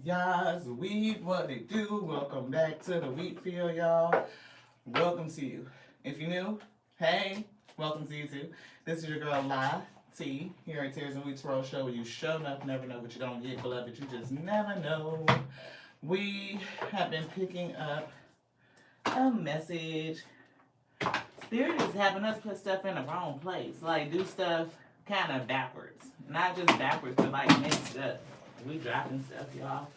Y'all's weed, what it do? Welcome back to the wheat field, y'all. Welcome to you. If you're new, hey, welcome to you too. This is your girl La T here at Tears and Wheats Roll Show, where you show enough, never know what you don't get, beloved. You just never know. We have been picking up a message. Spirit is having us put stuff in the wrong place, like do stuff kind of backwards, not just backwards, but like mixed up. We dropping stuff, y'all.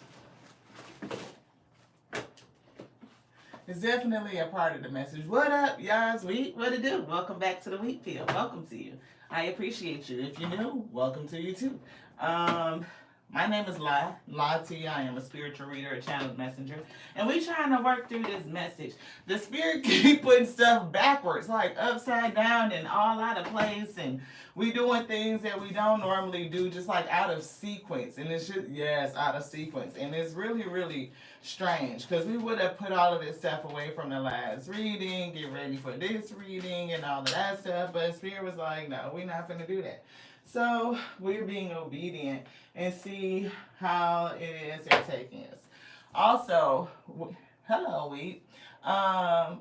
It's definitely a part of the message. What up, y'all's wheat? What it do? Welcome back to the wheat field. Welcome to you. I appreciate you. If you're new, welcome to you too. My name is La T. I am a spiritual reader, a channeled messenger, and we trying to work through this message. The spirit keep putting stuff backwards, like upside down and all out of place, and we doing things that we don't normally do, just like out of sequence. And it's just, yes, out of sequence. And it's really, really strange, because we would have put all of this stuff away from the last reading, get ready for this reading and all of that stuff, but Spirit was like, no, we're not going to do that. So we're being obedient and see how it is they're taking us. Also, hello,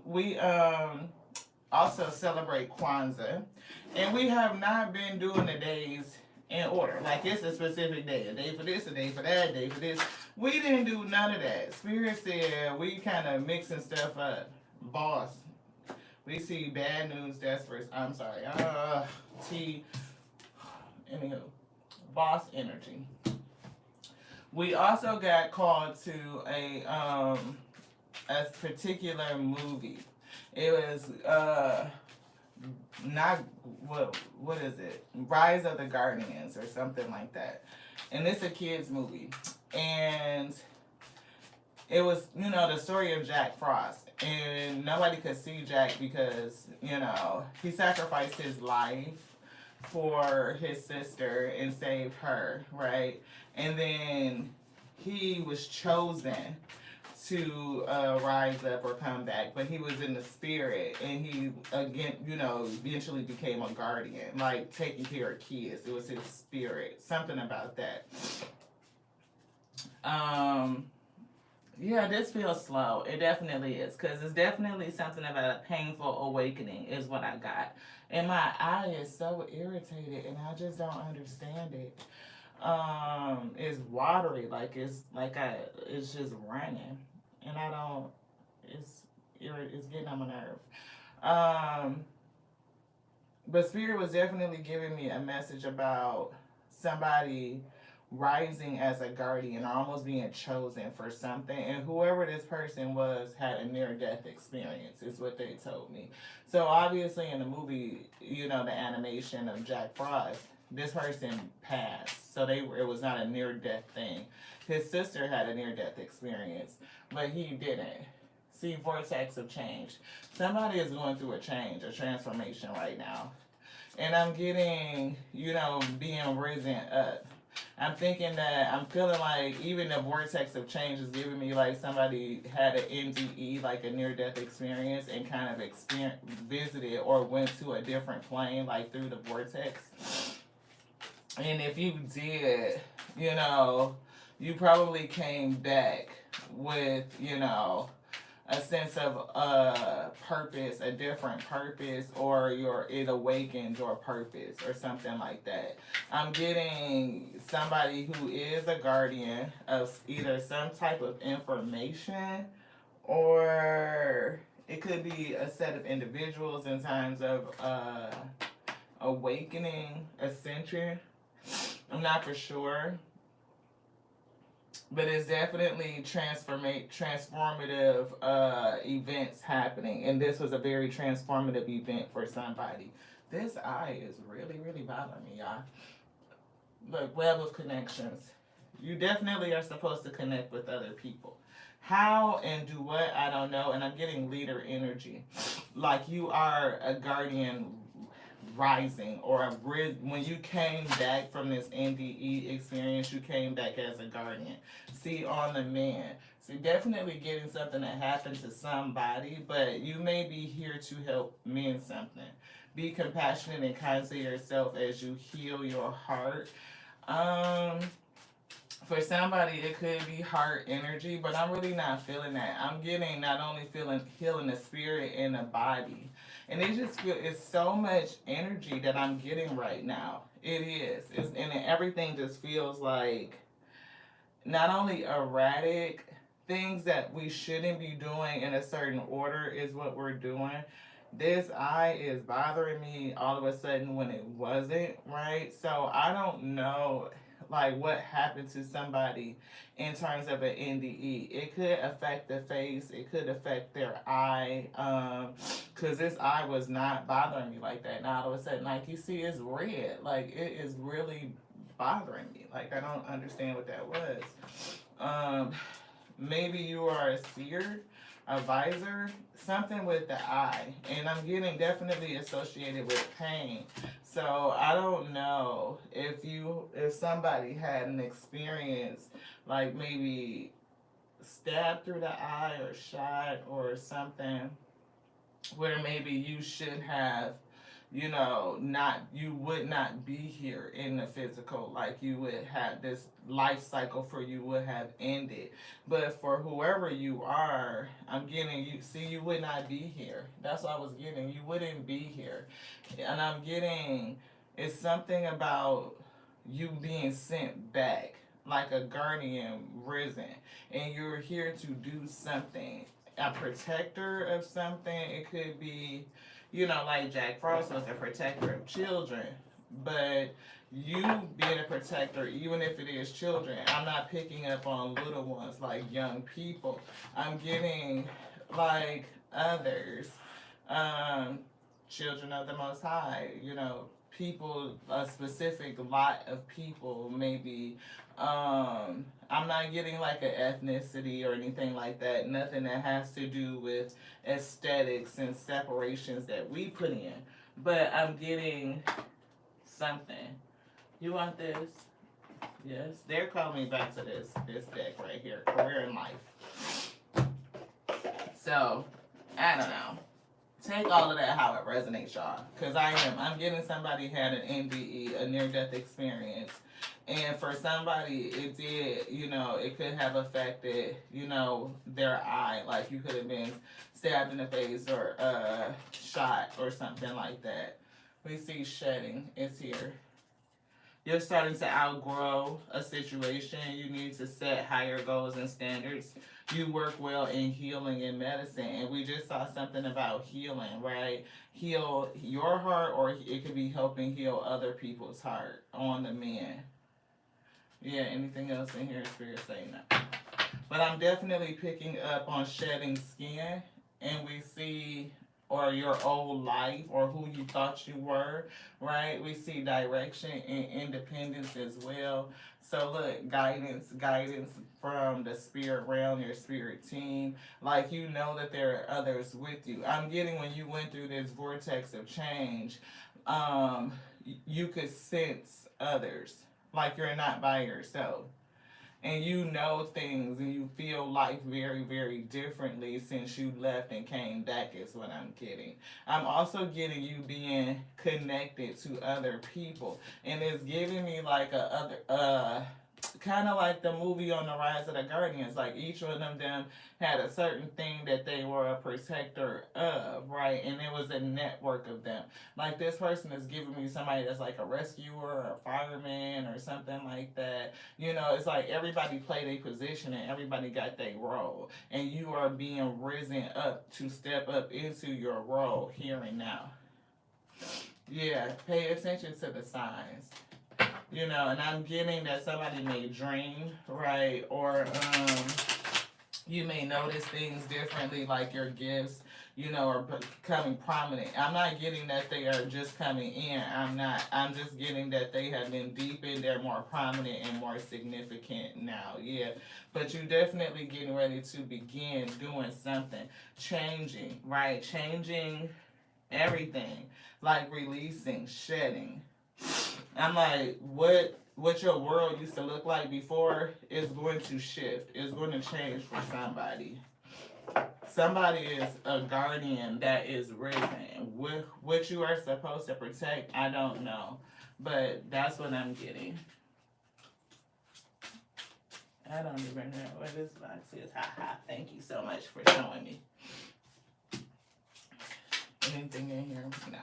we also celebrate Kwanzaa, and we have not been doing the days in order. Like it's a specific day, a day for this, a day for that, a day for this. We didn't do none of that. Spirit said we kind of mixing stuff up. Boss, we see bad news. That's first. I'm sorry. Anywho, boss energy. We also got called to a particular movie. It was not what is it? Rise of the Guardians or something like that. And it's a kids movie. And it was, the story of Jack Frost. And nobody could see Jack because, he sacrificed his life for his sister and saved her, right? And then he was chosen to rise up or come back, but he was in the spirit, and he again, eventually became a guardian, like taking care of kids. It was his spirit, something about that. Yeah, this feels slow. It definitely is, because it's definitely something about a painful awakening is what I got. And my eye is so irritated, and I just don't understand it. It's watery, it's just running, and I don't. It's getting on my nerve. But Spirit was definitely giving me a message about somebody rising as a guardian or almost being chosen for something, and whoever this person was had a near-death experience is what they told me. So obviously in the movie, the animation of Jack Frost, this person passed, so it was not a near-death thing. His sister had a near-death experience, but he didn't. See, vortex of change. Somebody is going through a change, a transformation right now, and I'm getting being risen up. I'm thinking that I'm feeling like even the vortex of change is giving me like somebody had an NDE, like a near-death experience, and kind of visited or went to a different plane, like through the vortex. And if you did, you probably came back with, a sense of purpose, a different purpose, or it awakened your purpose or something like that. I'm getting somebody who is a guardian of either some type of information, or it could be a set of individuals in times of awakening, ascension. I'm not for sure. But it's definitely transformative events happening. And this was a very transformative event for somebody. This eye is really, really bothering me, y'all. Look, web of connections. You definitely are supposed to connect with other people. How and do what, I don't know. And I'm getting leader energy. Like you are a guardian rising, or when you came back from this NDE experience, you came back as a guardian. See, on the man. So definitely getting something that happened to somebody, but you may be here to help mend something. Be compassionate and kind to yourself as you heal your heart. For somebody, it could be heart energy, but I'm really not feeling that. I'm getting not only feeling healing the spirit and the body, and it just feel it's so much energy that I'm getting right now. It is, and everything just feels like not only erratic things that we shouldn't be doing in a certain order is what we're doing. This eye is bothering me all of a sudden when it wasn't, right? So I don't know like what happened to somebody in terms of an NDE. It could affect the face, it could affect their eye, because this eye was not bothering me like that. Now all of a sudden, like you see, it's red. Like it is really bothering me. Like I don't understand what that was. Um, Maybe you are a seer, a visor, something with the eye, and I'm getting definitely associated with pain. So I don't know if somebody had an experience like maybe stabbed through the eye or shot or something where maybe you should have, not you would not be here in the physical, like you would have this life cycle for you would have ended. But for whoever you are, I'm getting you see you would not be here. That's what I was getting. You wouldn't be here. And I'm getting it's something about you being sent back like a guardian risen and you're here to do something, a protector of something. It could be, like Jack Frost was a protector of children, but you being a protector, even if it is children, I'm not picking up on little ones like young people. I'm getting like others, um, children of the Most High, people, a specific lot of people, maybe. I'm not getting like an ethnicity or anything like that. Nothing that has to do with aesthetics and separations that we put in. But I'm getting something. You want this? Yes. They're calling me back to this deck right here. Career and life. So, I don't know. Take all of that how it resonates, y'all. Because I'm getting somebody had an NDE, a near-death experience. And for somebody, it did, it could have affected, their eye. Like you could have been stabbed in the face or shot or something like that. We see shedding. It's here. You're starting to outgrow a situation. You need to set higher goals and standards. You work well in healing and medicine. And we just saw something about healing, right? Heal your heart, or it could be helping heal other people's heart on the men. Yeah, anything else in here, Spirit say no. But I'm definitely picking up on shedding skin. And we see or your old life or who you thought you were, right? We see direction and independence as well. So look, guidance from the spirit realm, your spirit team. Like you know that there are others with you. I'm getting when you went through this vortex of change, you could sense others. Like you're not by yourself and you know things and you feel life very, very differently since you left and came back is what I'm getting. I'm also getting you being connected to other people. And it's giving me like kind of like the movie on the Rise of the Guardians. Like each one of them had a certain thing that they were a protector of, right? And it was a network of them. Like this person is giving me somebody that's like a rescuer or a fireman or something like that. It's like everybody played a position and everybody got their role. And you are being risen up to step up into your role here and now. Yeah, pay attention to the signs. And I'm getting that somebody may dream, right? Or you may notice things differently, like your gifts, are becoming prominent. I'm not getting that they are just coming in. I'm just getting that they have been deepened, they're more prominent and more significant now. Yeah. But you definitely getting ready to begin doing something. Changing, right? Changing everything. Like releasing, shedding. I'm like, what your world used to look like before is going to shift. It's going to change for somebody. Somebody is a guardian that is risen. What you are supposed to protect, I don't know. But that's what I'm getting. I don't even know what this box is. Ha ha. Thank you so much for showing me. Anything in here? No.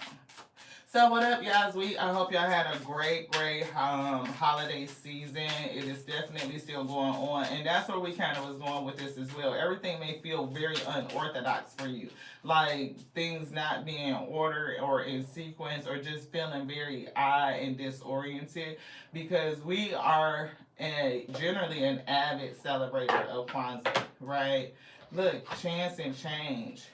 So what up, y'all? I hope y'all had a great holiday season. It is definitely still going on, and that's where we kind of was going with this as well. Everything may feel very unorthodox for you, like things not being ordered or in sequence, or just feeling very odd and disoriented, because we are generally an avid celebrator of Kwanzaa, right? Look, chance and change.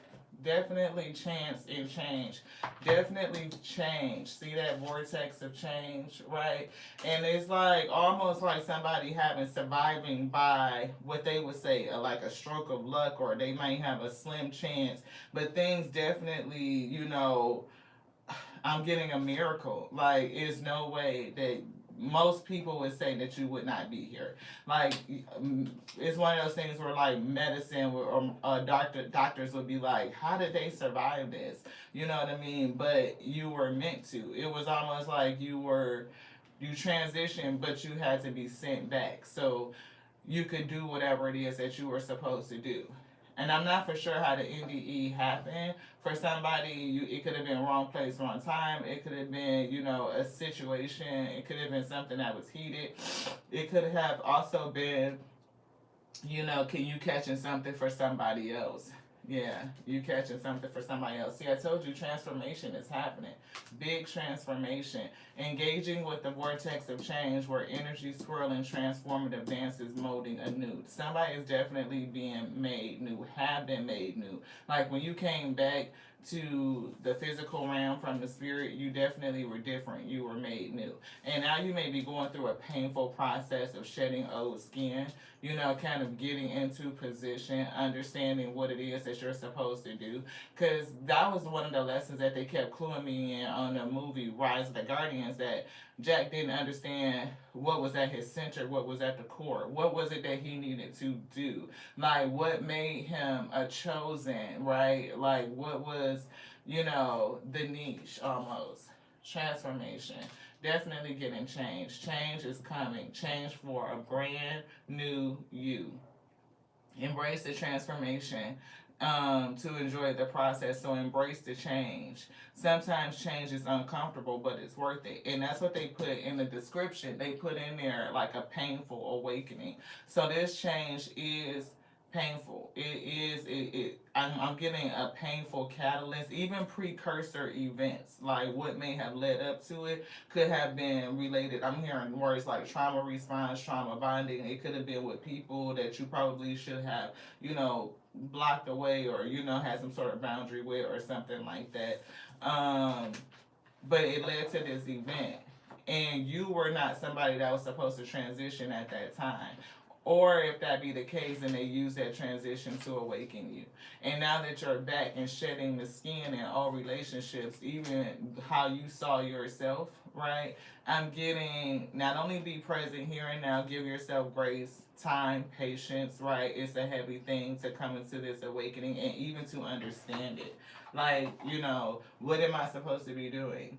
Definitely chance and change. Definitely change. See that vortex of change, right? And it's like almost like somebody surviving by what they would say like a stroke of luck, or they might have a slim chance. But things definitely, I'm getting a miracle. Like, it's no way that most people would say that you would not be here. Like, it's one of those things where like medicine or doctors would be like, how did they survive this? You know what I mean? But you were meant to. It was almost like you transitioned, but you had to be sent back so you could do whatever it is that you were supposed to do. And I'm not for sure how the NDE happened. For somebody, it could have been wrong place, wrong time. It could have been, a situation. It could have been something that was heated. It could have also been, can you catching something for somebody else? Yeah, you catching something for somebody else. See, I told you transformation is happening. Big transformation. Engaging with the vortex of change where energy swirling transformative dances molding anew. Somebody is definitely being made new, have been made new. Like when you came back to the physical realm from the spirit, you definitely were different. You were made new. And now you may be going through a painful process of shedding old skin, kind of getting into position, understanding what it is that you're supposed to do. Because that was one of the lessons that they kept cluing me in on the movie Rise of the Guardians, that Jack didn't understand what was at his center, what was at the core, what was it that he needed to do, like what made him a chosen, right? Like what was, the niche almost. Transformation. Definitely getting change. Change is coming. Change for a brand new you. Embrace the transformation to enjoy the process. So embrace the change. Sometimes change is uncomfortable, but it's worth it. And that's what they put in the description. They put in there like a painful awakening. So this change is painful. I'm getting a painful catalyst. Even precursor events, like what may have led up to it, could have been related. I'm hearing words like trauma response, trauma bonding. It could have been with people that you probably should have, blocked away, or had some sort of boundary with, or something like that. But it led to this event, and you were not somebody that was supposed to transition at that time. Or if that be the case, then they use that transition to awaken you. And now that you're back and shedding the skin in all relationships, even how you saw yourself, right? I'm getting, not only be present here and now, give yourself grace, time, patience, right? It's a heavy thing to come into this awakening and even to understand it. Like, what am I supposed to be doing?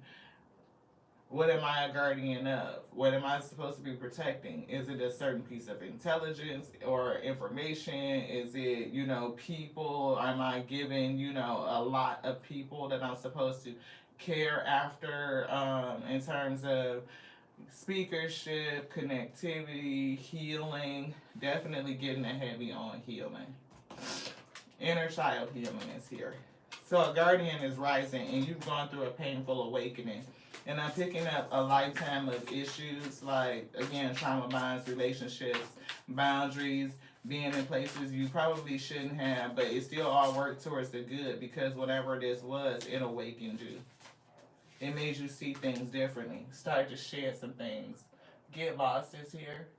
What am I a guardian of? What am I supposed to be protecting? Is it a certain piece of intelligence or information? Is it, people? Am I giving, a lot of people that I'm supposed to care after in terms of speakership, connectivity, healing? Definitely getting a heavy on healing. Inner child healing is here. So a guardian is rising, and you've gone through a painful awakening. And I'm picking up a lifetime of issues, like, again, trauma bonds, relationships, boundaries, being in places you probably shouldn't have, but it still all worked towards the good, because whatever this was, it awakened you. It made you see things differently. Start to shed some things. Get lost is here.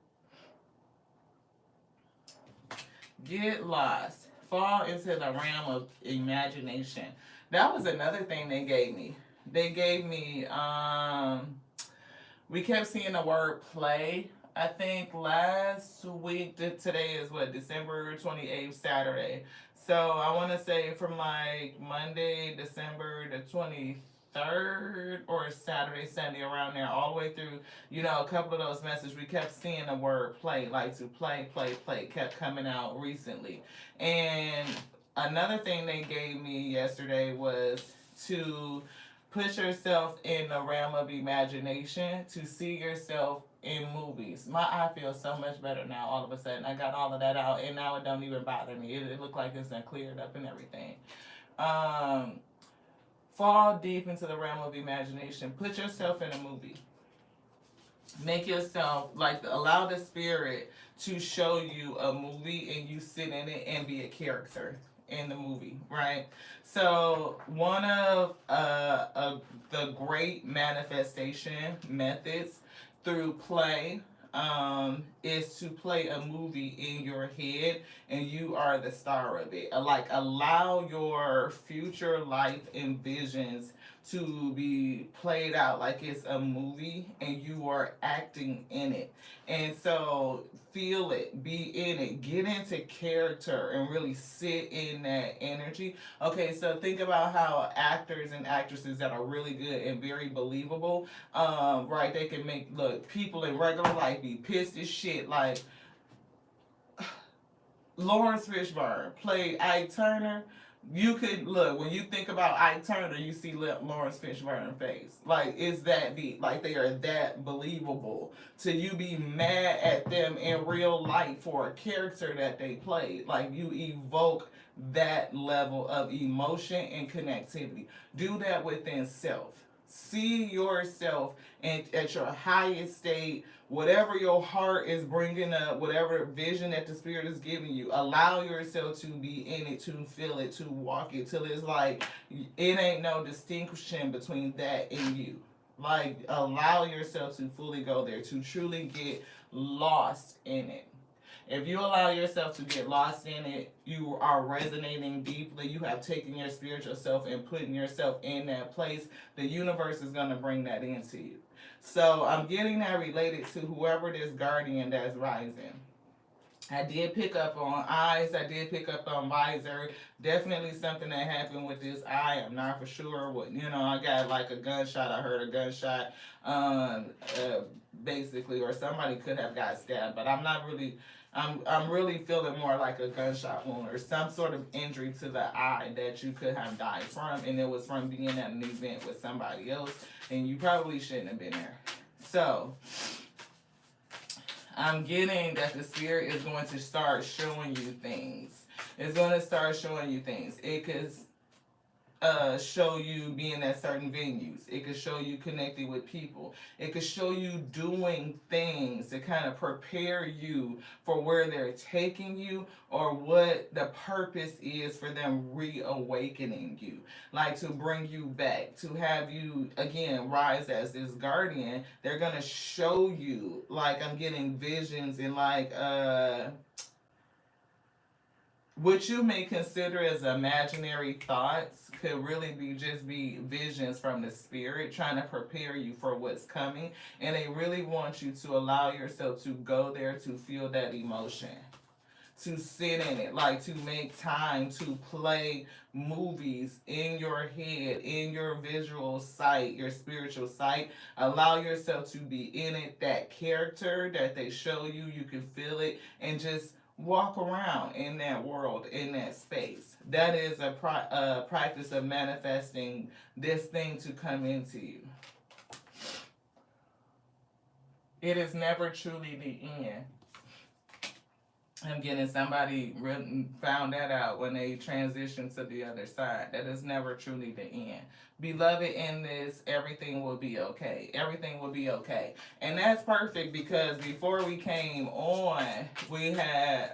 Get lost. Fall into the realm of imagination. That was another thing they gave me. They gave me, we kept seeing the word play. I think last week, today is what, December 28th, Saturday. So I want to say from like Monday, December the 23rd 3rd or Saturday, Sunday, around there, all the way through, a couple of those messages, we kept seeing the word play, like to play, play, play, kept coming out recently. And another thing they gave me yesterday was to put yourself in the realm of imagination, to see yourself in movies. My eye feels so much better now all of a sudden. I got all of that out, and now it don't even bother me. It looked like it's done cleared up and everything. Um, Fall deep into the realm of imagination. Put yourself in a movie. Make yourself, like, allow the spirit to show you a movie and you sit in it and be a character in the movie, right? So one of the great manifestation methods through play is to play a movie in your head and you are the star of it. Like, allow your future life and visions to be played out like it's a movie and you are acting in it. And so feel it, be in it, get into character and really sit in that energy. Okay, so think about how actors and actresses that are really good and very believable, right, they can make, look, people in regular life be pissed as shit. Like, Lawrence Fishburne played Ike Turner. You could look, when you think about Ike Turner, you see Lawrence Fishburne's face. Like, it's that deep. Like, they are that believable. To you be mad at them in real life for a character that they played. Like, you evoke that level of emotion and connectivity. Do that within self. See yourself at your highest state, whatever your heart is bringing up, whatever vision that the spirit is giving you. Allow yourself to be in it, to feel it, to walk it, till it's like it ain't no distinction between that and you. Like, allow yourself to fully go there, to truly get lost in it. If you allow yourself to get lost in it, you are resonating deeply. You have taken your spiritual self and putting yourself in that place. The universe is going to bring that into you. So I'm getting that related to whoever this guardian that's rising. I did pick up on eyes. I did pick up on visor. Definitely something that happened with this eye. I'm not for sure what, I got like a gunshot. I heard a gunshot, basically, or somebody could have got stabbed, but I'm not really, I'm really feeling more like a gunshot wound or some sort of injury to the eye that you could have died from, and it was from being at an event with somebody else, and you probably shouldn't have been there. So I'm getting that the spirit is going to start showing you things. It's going to start showing you things. It could show you being at certain venues. It could show you connecting with people. It could show you doing things to kind of prepare you for where they're taking you or what the purpose is for them reawakening you. Like, to bring you back, to have you, again, rise as this guardian. They're going to show you, like, I'm getting visions and like, what you may consider as imaginary thoughts could really be visions from the spirit trying to prepare you for what's coming. And they really want you to allow yourself to go there, to feel that emotion, to sit in it, like to make time to play movies in your head, in your visual sight, your spiritual sight. Allow yourself to be in it, that character that they show you, you can feel it, and just walk around in that world, in that space. That is a practice of manifesting this thing to come into you. It is never truly the end. I'm getting somebody found that out when they transitioned to the other side. That is never truly the end. Beloved, in this, everything will be okay. Everything will be okay. And that's perfect because before we came on, we had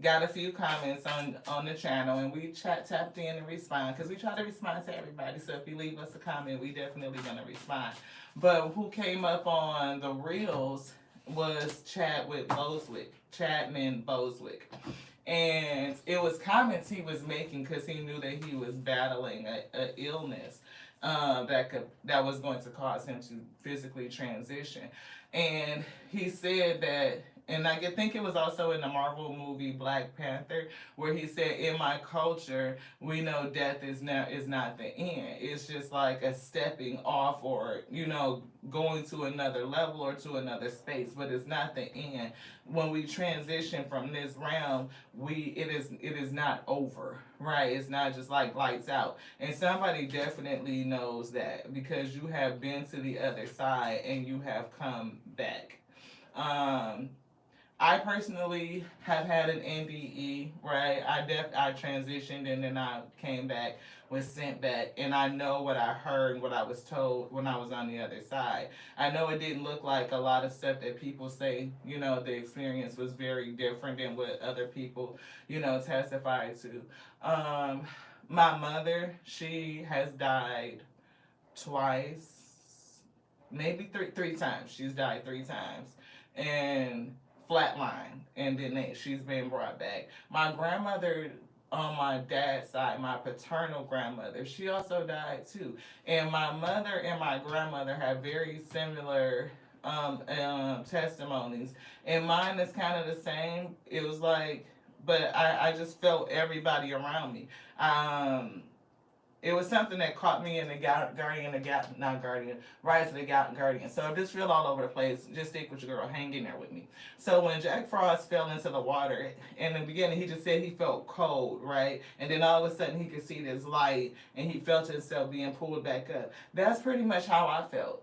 got a few comments on the channel, and we tapped in and respond because we try to respond to everybody. So if you leave us a comment, we definitely going to respond. But who came up on the reels was Chadman Boswick. And it was comments he was making because he knew that he was battling a illness that was going to cause him to physically transition. And he said that and I think it was also in the Marvel movie Black Panther, where he said, "In my culture, we know death is not the end. It's just like a stepping off, or going to another level or to another space, but it's not the end. When we transition from this realm, it is not over, right? It's not just like lights out. And somebody definitely knows that because you have been to the other side and you have come back. Um, I personally have had an NDE, right? I transitioned and then I came back, was sent back, and I know what I heard and what I was told when I was on the other side. I know it didn't look like a lot of stuff that people say. The experience was very different than what other people, testified to. My mother, she has died twice, maybe three times. She's died three times, and flatline, and then she's been brought back. My grandmother on my dad's side, my paternal grandmother, she also died too. And my mother and my grandmother have very similar testimonies, and mine is kind of the same. It was like, but I just felt everybody around me. Um, it was something that caught me in the Guardian, not Guardian, Rise of the Guardian. So if this feel all over the place, just stick with your girl, hang in there with me. So when Jack Frost fell into the water, in the beginning he just said he felt cold, right? And then all of a sudden he could see this light and he felt himself being pulled back up. That's pretty much how I felt.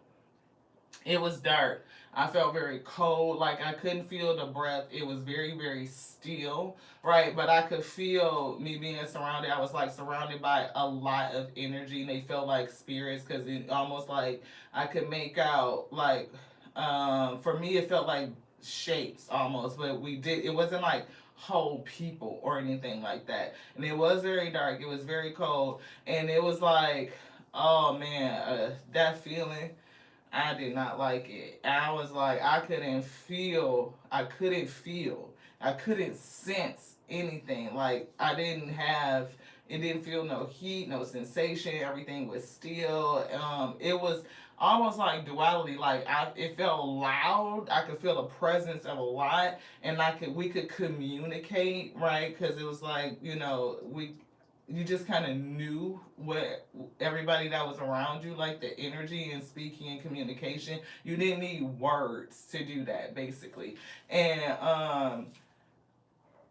It was dark. I felt very cold, like I couldn't feel the breath. It was very, very still, right? But I could feel me being surrounded. I was like surrounded by a lot of energy, and they felt like spirits because it almost like I could make out, like, for me, it felt like shapes almost, but it wasn't like whole people or anything like that. And it was very dark, it was very cold, and it was like, oh man, that feeling, I did not like it. I was like, I couldn't sense anything. Like, it didn't feel no heat, no sensation. Everything was still. It was almost like duality. Like, it felt loud. I could feel the presence of a lot, and we could communicate, right? Because it was like, you just kind of knew what everybody that was around you, like the energy and speaking and communication. You didn't need words to do that, basically. And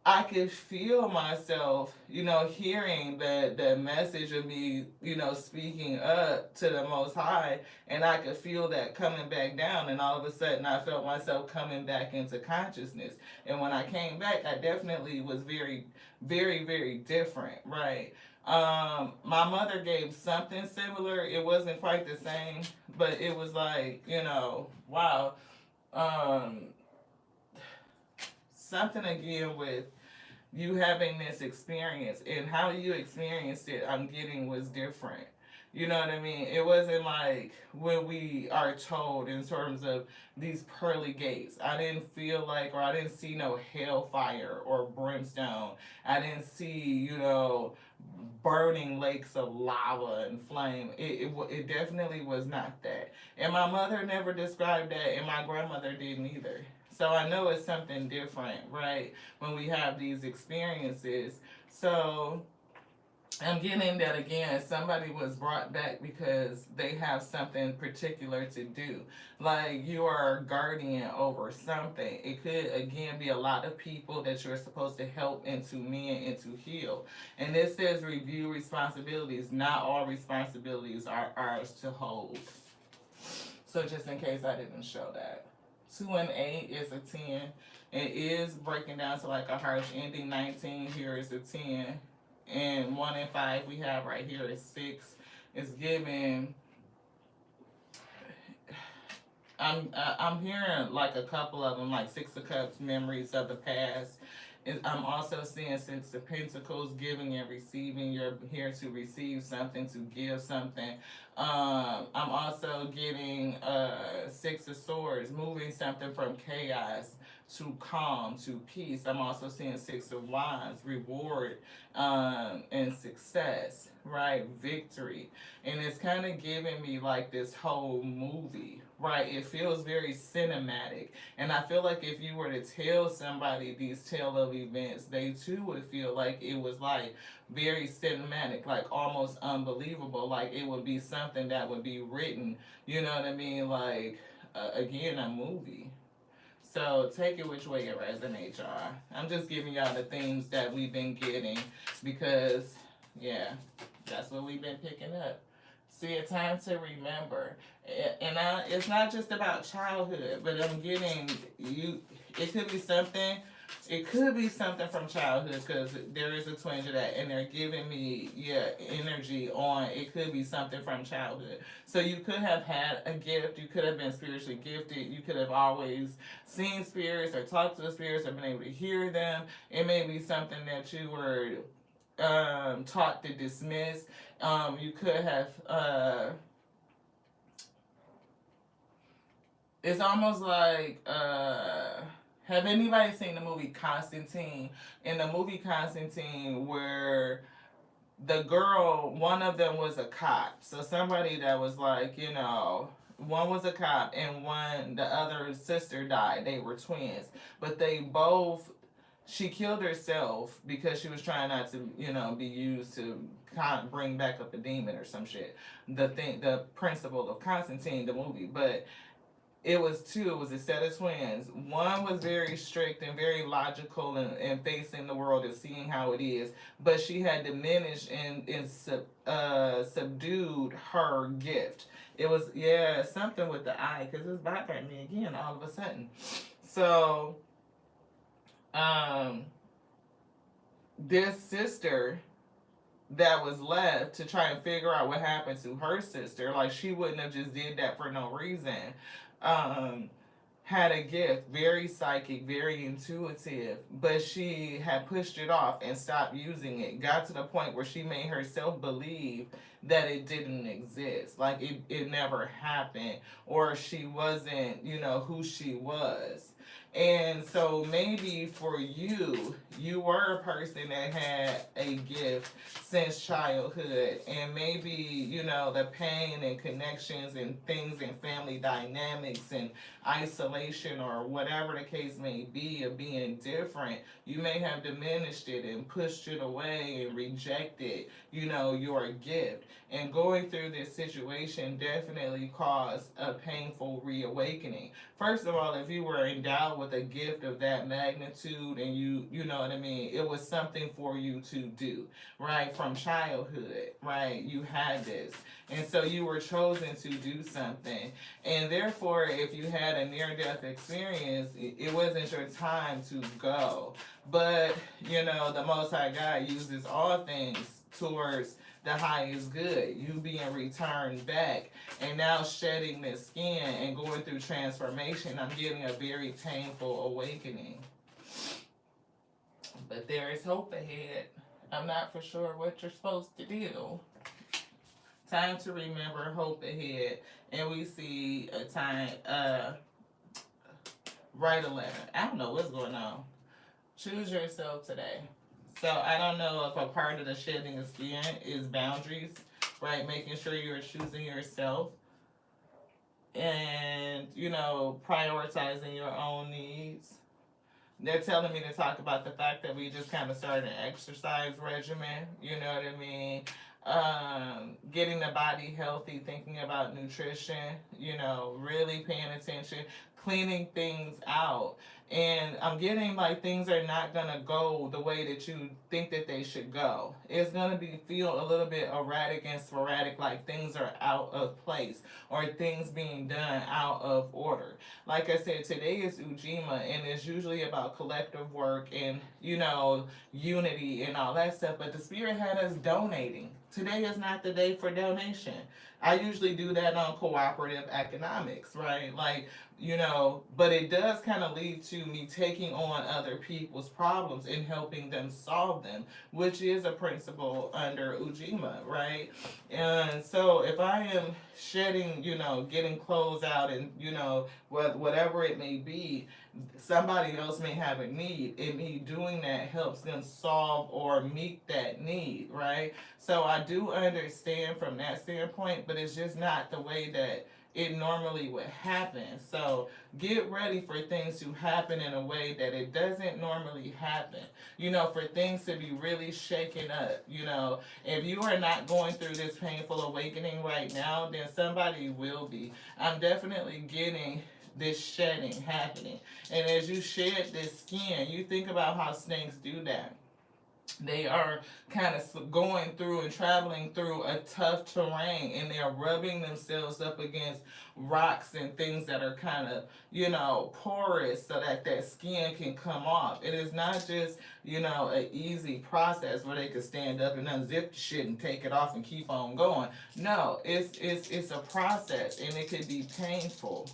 I could feel myself, hearing the message of me, speaking up to the Most High, and I could feel that coming back down, and all of a sudden I felt myself coming back into consciousness. And when I came back, I definitely was very, very, very different, right? My mother gave something similar. It wasn't quite the same, but it was like, wow. Um, Something again with you having this experience and how you experienced it, I'm getting was different. You know what I mean? It wasn't like when we are told in terms of these pearly gates. I didn't feel like, or I didn't see no hellfire or brimstone. I didn't see, burning lakes of lava and flame. It definitely was not that. And my mother never described that, and my grandmother didn't either. So I know it's something different, right? When we have these experiences. So I'm getting that again. Somebody was brought back because they have something particular to do. Like you are a guardian over something. It could again be a lot of people that you're supposed to help and to mend and to heal. And it says review responsibilities. Not all responsibilities are ours to hold. So just in case I didn't show that. 2 and 8 is a 10. It is breaking down to like a harsh ending. 19 here is a 10. And 1 and 5 we have right here is 6. It's giving. I'm hearing like a couple of them, like 6 of Cups, memories of the past. I'm also seeing 6 of Pentacles, giving and receiving. You're here to receive something, to give something. I'm also getting 6 of Swords, moving something from chaos to calm, to peace. I'm also seeing 6 of Wands, reward and success, right? Victory. And it's kind of giving me like this whole movie, right? It feels very cinematic. And I feel like if you were to tell somebody these tale of events, they too would feel like it was like very cinematic, like almost unbelievable. Like it would be something that would be written, you know what I mean? Like, again, a movie. So take it which way it resonates, y'all. I'm just giving y'all the themes that we've been getting because, yeah, that's what we've been picking up. See, a time to remember, it's not just about childhood, but I'm getting you. It could be something. It could be something from childhood because there is a twinge of that, and they're giving me energy on. It could be something from childhood. So you could have had a gift. You could have been spiritually gifted. You could have always seen spirits or talked to the spirits or been able to hear them. It may be something that you were taught to dismiss. You could have. It's almost like. Have anybody seen the movie Constantine? In the movie Constantine, where the girl, one of them was a cop. So somebody that was like, one was a cop and the other sister died. They were twins. But they both, she killed herself because she was trying not to, be used to bring back up a demon or some shit. The principle of Constantine, the movie. But it was a set of twins. One was very strict and very logical and facing the world and seeing how it is, but she had diminished and subdued her gift. It was, yeah, something with the eye, because it's bothering me again all of a sudden. So, this sister that was left to try and figure out what happened to her sister, like she wouldn't have just did that for no reason. um, had a gift, very psychic, very intuitive, but she had pushed it off and stopped using it. Got to the point where she made herself believe that it didn't exist, like it never happened, or she wasn't, who she was. And so maybe for you, you were a person that had a gift since childhood, and maybe, the pain and connections and things and family dynamics and isolation or whatever the case may be of being different, you may have diminished it and pushed it away and rejected, your gift. And going through this situation definitely caused a painful reawakening. First of all, if you were endowed with a gift of that magnitude and you know what I mean, it was something for you to do, right? From childhood, right? You had this. And so you were chosen to do something. And therefore, if you had a near-death experience, it wasn't your time to go. But, the Most High God uses all things towards the highest good. You being returned back and now shedding this skin and going through transformation. I'm getting a very painful awakening. But there is hope ahead. I'm not for sure what you're supposed to do. Time to remember, hope ahead. And we see a time, write a letter. I don't know what's going on. Choose yourself today. So I don't know if a part of the shedding of skin is boundaries, right? Making sure you're choosing yourself and, prioritizing your own needs. They're telling me to talk about the fact that we just kind of started an exercise regimen, you know what I mean? Getting the body healthy, thinking about nutrition, really paying attention, cleaning things out. And I'm getting like things are not gonna go the way that you think that they should go. It's gonna feel a little bit erratic and sporadic, like things are out of place or things being done out of order. Like I said, today is Ujima, and it's usually about collective work and unity and all that stuff. But the spirit had us donating. Today is not the day for donation. I usually do that on cooperative economics, right? Like, but it does kind of lead to me taking on other people's problems and helping them solve them, which is a principle under Ujima, right? And so if I am shedding, getting clothes out and, whatever it may be, somebody else may have a need, and me doing that helps them solve or meet that need, right? So I do understand from that standpoint, but it's just not the way that it normally would happen. So get ready for things to happen in a way that it doesn't normally happen. You know, for things to be really shaken up. You know, if you are not going through this painful awakening right now, then somebody will be. I'm definitely getting this shedding happening. And as you shed this skin, you think about how snakes do that. They are kind of going through and traveling through a tough terrain, and they're rubbing themselves up against rocks and things that are kind of, you know, porous so that that skin can come off. It is not just, you know, an easy process where they could stand up and unzip the shit and take it off and keep on going. No, it's a process, and it could be painful.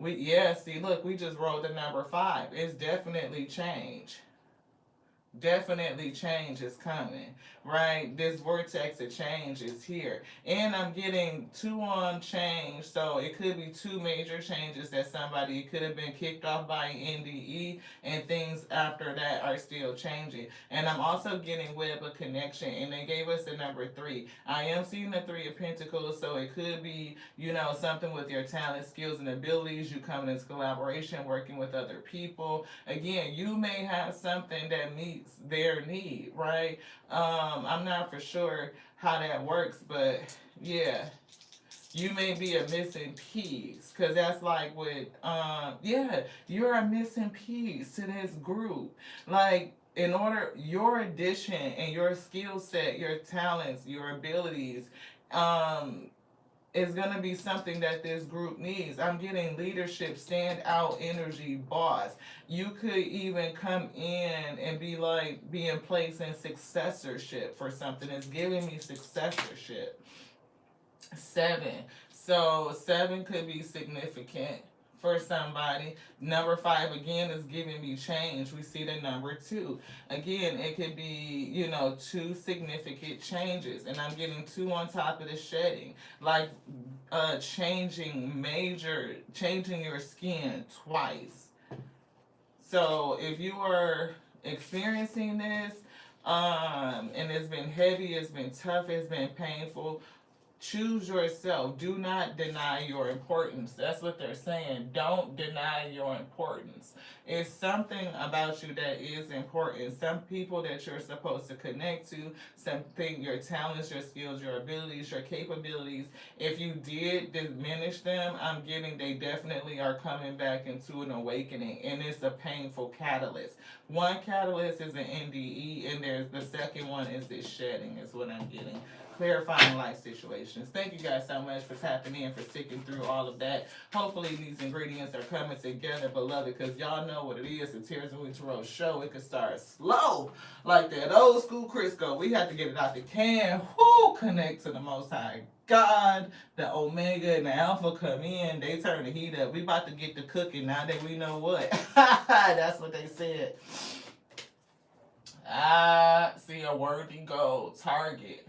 See, look, we just rolled the number 5. It's definitely change. Definitely change is coming, right? This vortex of change is here. And I'm getting 2 on change, so it could be 2 major changes that somebody could have been kicked off by NDE, and things after that are still changing. And I'm also getting web of connection, and they gave us the number 3. I am seeing the 3 of Pentacles, so it could be, you know, something with your talent, skills, and abilities, you coming into collaboration, working with other people. Again, you may have something that meets their need, right? I'm not for sure how that works, but yeah, you may be a missing piece, because that's like with yeah, you're a missing piece to this group. Like, in order, your addition and your skill set, your talents, your abilities, um is going to be something that this group needs. I'm getting leadership, stand out energy, boss. You could even come in and be like being placed in successorship for something. It's giving me successorship. 7. So 7 could be significant for somebody. Number 5 again is giving me change. We see the number 2. Again, it could be, you know, 2 significant changes. And I'm getting 2 on top of the shedding. Like changing your skin twice. So if you are experiencing this, and it's been heavy, it's been tough, it's been painful, choose yourself. Do not deny your importance. That's what they're saying. Don't deny your importance. It's something about you that is important. Some people that you're supposed to connect to, something, your talents, your skills, your abilities, your capabilities. If you did diminish them, I'm getting they definitely are coming back into an awakening, and it's a painful catalyst. One catalyst is an NDE, and there's the second one is this shedding, is what I'm getting. Clarifying life situations. Thank you guys so much for tapping in, for sticking through all of that. Hopefully these ingredients are coming together, beloved, because y'all know what it is. The Tears of Tarot show. It could start slow, like that old school Crisco. We have to get it out the can. Whoo, connect to the Most High God. The Omega and the Alpha come in. They turn the heat up. We about to get the cooking now that we know what. That's what they said. See a worthy goal. Target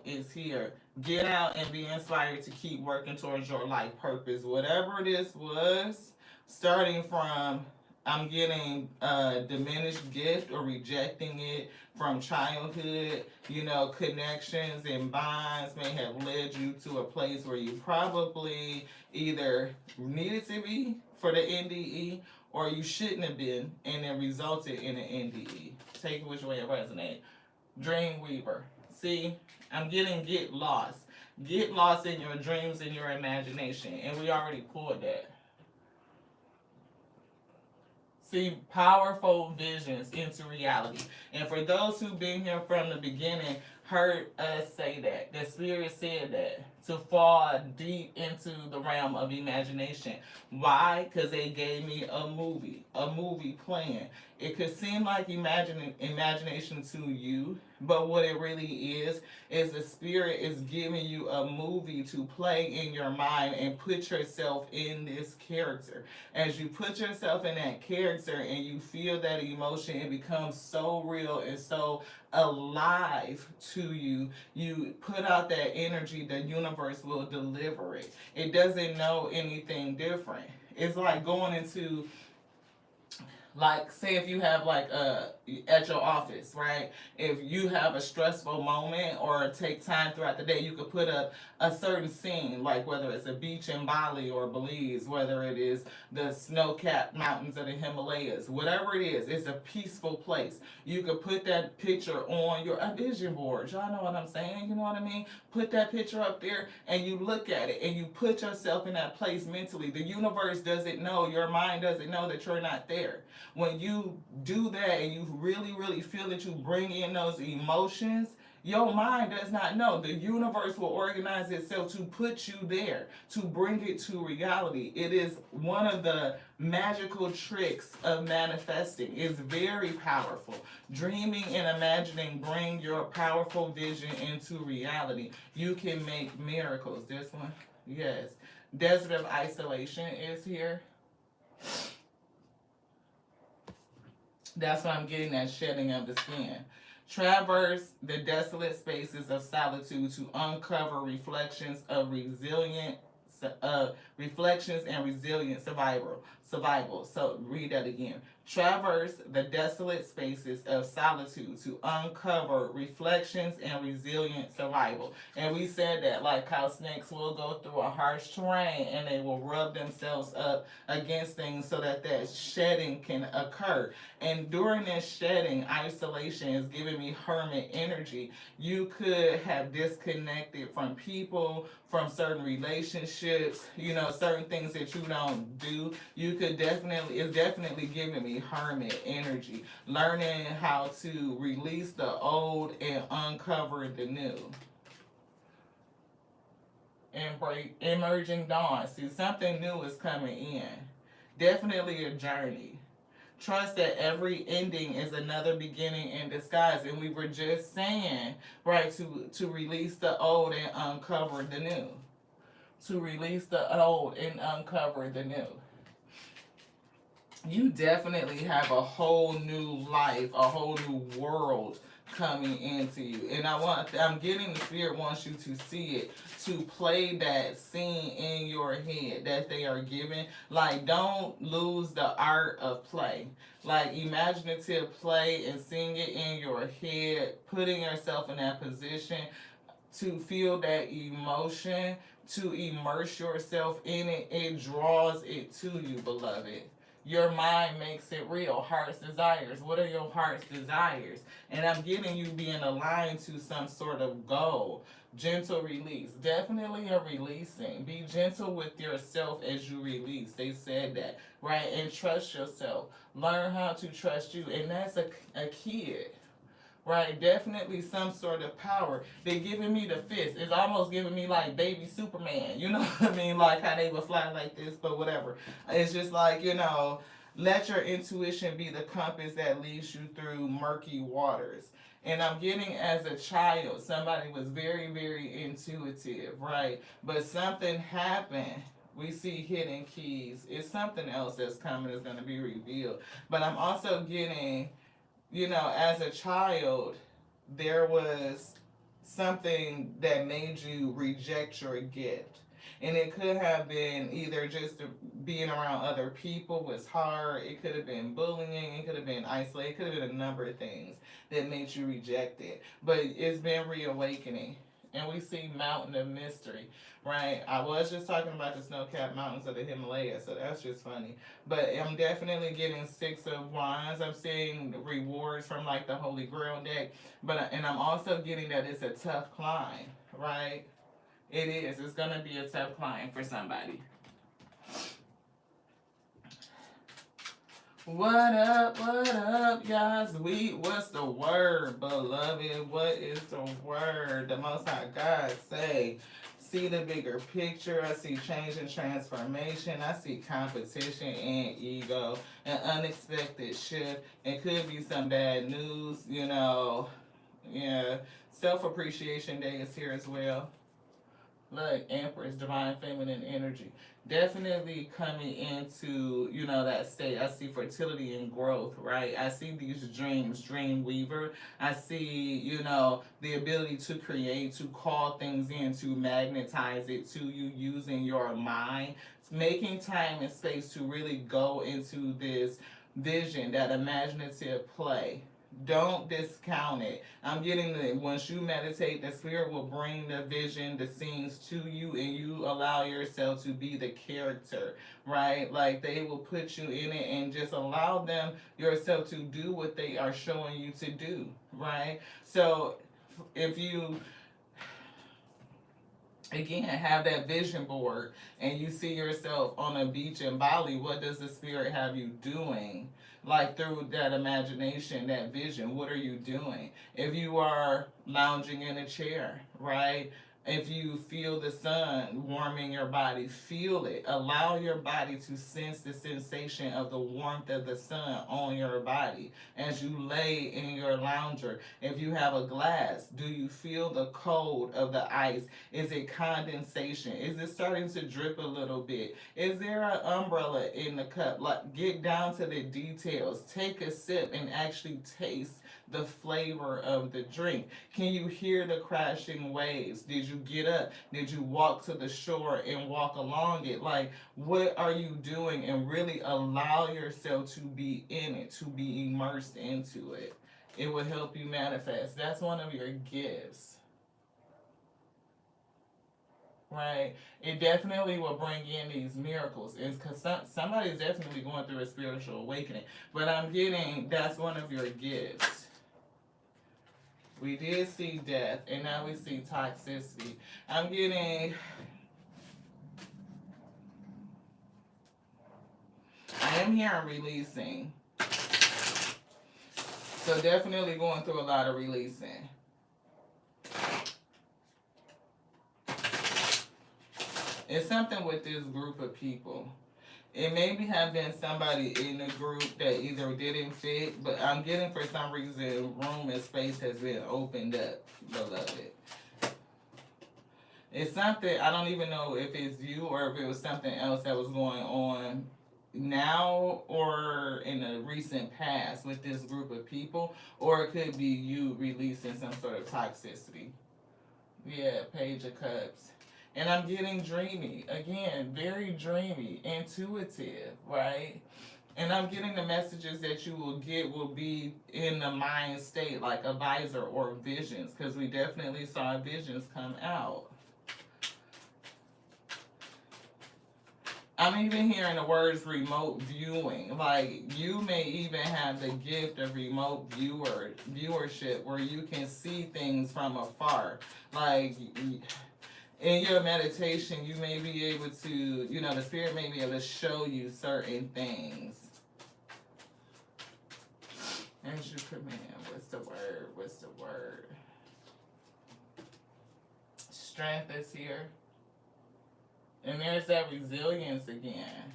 is here. Get out and be inspired to keep working towards your life purpose. Whatever this was, starting from, I'm getting a diminished gift or rejecting it from childhood. You know, connections and bonds may have led you to a place where you probably either needed to be for the NDE, or you shouldn't have been, and it resulted in an NDE. Take it which way it resonates. Dreamweaver. See, I'm getting get lost. Get lost in your dreams and your imagination. And we already pulled that. See, powerful visions into reality. And for those who've been here from the beginning, heard us say that. The Spirit said that. To fall deep into the realm of imagination. Why? Because they gave me a movie plan. It could seem like imagination to you, but what it really is the Spirit is giving you a movie to play in your mind and put yourself in this character. As you put yourself in that character and you feel that emotion, it becomes so real and so alive to you. You put out that energy, the universe will deliver it. It doesn't know anything different. It's like going into Like, say if you have like at your office, right? If you have a stressful moment or take time throughout the day, you could put up a certain scene, like whether it's a beach in Bali or Belize, whether it is the snow-capped mountains of the Himalayas, whatever it is, it's a peaceful place. You could put that picture on your vision board. Y'all know what I'm saying? You know what I mean? Put that picture up there and you look at it and you put yourself in that place mentally. The universe doesn't know, your mind doesn't know that you're not there. When you do that and you really, really feel that you bring in those emotions, your mind does not know. The universe will organize itself to put you there, to bring it to reality. It is one of the magical tricks of manifesting. It's very powerful. Dreaming and imagining bring your powerful vision into reality. You can make miracles. This one, yes. Desert of isolation is here. That's why I'm getting that shedding of the skin. Traverse the desolate spaces of solitude to uncover reflections and resilient survival. Survival. So read that again. Traverse the desolate spaces of solitude to uncover reflections and resilient survival. And we said that, like how snakes will go through a harsh terrain and they will rub themselves up against things so that that shedding can occur. And during this shedding, isolation is giving me hermit energy. You could have disconnected from people, from certain relationships, certain things that you don't do. You could it's definitely giving me hermit energy. Learning how to release the old and uncover the new. Emerging dawn. See, something new is coming in. Definitely a journey. Trust that every ending is another beginning in disguise. And we were just saying, right, to release the old and uncover the new. To release the old and uncover the new. You definitely have a whole new life, a whole new world coming into you. And I'm getting the spirit wants you to see it, to play that scene in your head that they are giving. Like, don't lose the art of play. Like, imaginative play and seeing it in your head, putting yourself in that position to feel that emotion, to immerse yourself in it. It draws it to you, beloved. Your mind makes it real. Heart's desires. What are your heart's desires? And I'm getting you being aligned to some sort of goal. Gentle release. Definitely a releasing. Be gentle with yourself as you release. They said that, right? And trust yourself. Learn how to trust you. And that's a kid. Right, definitely some sort of power. They're giving me the fist. It's almost giving me like baby Superman. You know what I mean? Like how they would fly like this, but whatever. It's just like, let your intuition be the compass that leads you through murky waters. And I'm getting, as a child, somebody was very, very intuitive, right? But something happened. We see hidden keys. It's something else that's coming, that's going to be revealed. But I'm also getting, as a child, there was something that made you reject your gift. And it could have been either just being around other people was hard. It could have been bullying. It could have been isolated. It could have been a number of things that made you reject it. But it's been reawakening. And we see mountain of mystery, right? I was just talking about the snow-capped mountains of the Himalayas, so that's just funny. But I'm definitely getting 6 of Wands. I'm seeing rewards from like the Holy Grail deck. And I'm also getting that it's a tough climb, right? It is. It's going to be a tough climb for somebody. What up, y'all? What's the word, beloved? What is the word? The Most High God say. See the bigger picture. I see change and transformation. I see competition and ego. An unexpected shift. It could be some bad news, Yeah. Self-appreciation day is here as well. Look, Empress, divine feminine energy. Definitely coming into, that state. I see fertility and growth, right? I see these dreams, dream weaver. I see, the ability to create, to call things in, to magnetize it to you using your mind. Making time and space to really go into this vision, that imaginative play. Don't discount it. I'm getting that once you meditate, the spirit will bring the vision, the scenes to you, and you allow yourself to be the character, right? Like they will put you in it and just allow them yourself to do what they are showing you to do, right? So if you again have that vision board and you see yourself on a beach in Bali, what does the spirit have you doing? Like through that imagination, that vision, what are you doing? If you are lounging in a chair, right? If you feel the sun warming your body, feel it. Allow your body to sense the sensation of the warmth of the sun on your body as you lay in your lounger. If you have a glass, do you feel the cold of the ice? Is it condensation? Is it starting to drip a little bit? Is there an umbrella in the cup? Like, get down to the details. Take a sip and actually taste the flavor of the drink. Can you hear the crashing waves? Did you get up? Did you walk to the shore and walk along it? Like, what are you doing? And really allow yourself to be in it, to be immersed into it. It will help you manifest. That's one of your gifts. Right? It definitely will bring in these miracles. It's because somebody's definitely going through a spiritual awakening. But I'm getting that's one of your gifts. We did see death, and now we see toxicity. I'm getting. I am here releasing. So definitely going through a lot of releasing. It's something with this group of people. It maybe have been somebody in the group that either didn't fit, but I'm getting for some reason room and space has been opened up, beloved. It's something, I don't even know if it's you or if it was something else that was going on now or in the recent past with this group of people, or it could be you releasing some sort of toxicity. Yeah, Page of Cups. And I'm getting dreamy. Again, very dreamy, intuitive, right? And I'm getting the messages that you will get will be in the mind state, like a visor or visions, because we definitely saw visions come out. I'm even hearing the words remote viewing. Like, you may even have the gift of remote viewership where you can see things from afar. Like, in your meditation, you may be able to, you know, the spirit may be able to show you certain things. As you command, what's the word? What's the word? Strength is here. And there's that resilience again.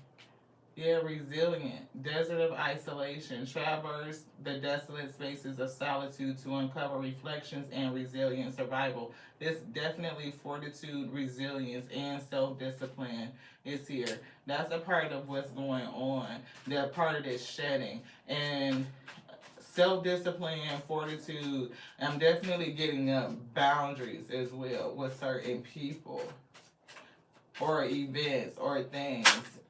Yeah, resilient. Desert of isolation. Traverse the desolate spaces of solitude to uncover reflections and resilient survival. This definitely fortitude, resilience, and self-discipline is here. That's a part of what's going on. They're part of this shedding. And self-discipline and fortitude, I'm definitely getting up boundaries as well with certain people or events or things,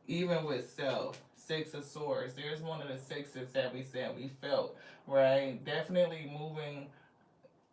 even with self. Six of Swords. There's one of the sixes that we said we felt, right? Definitely moving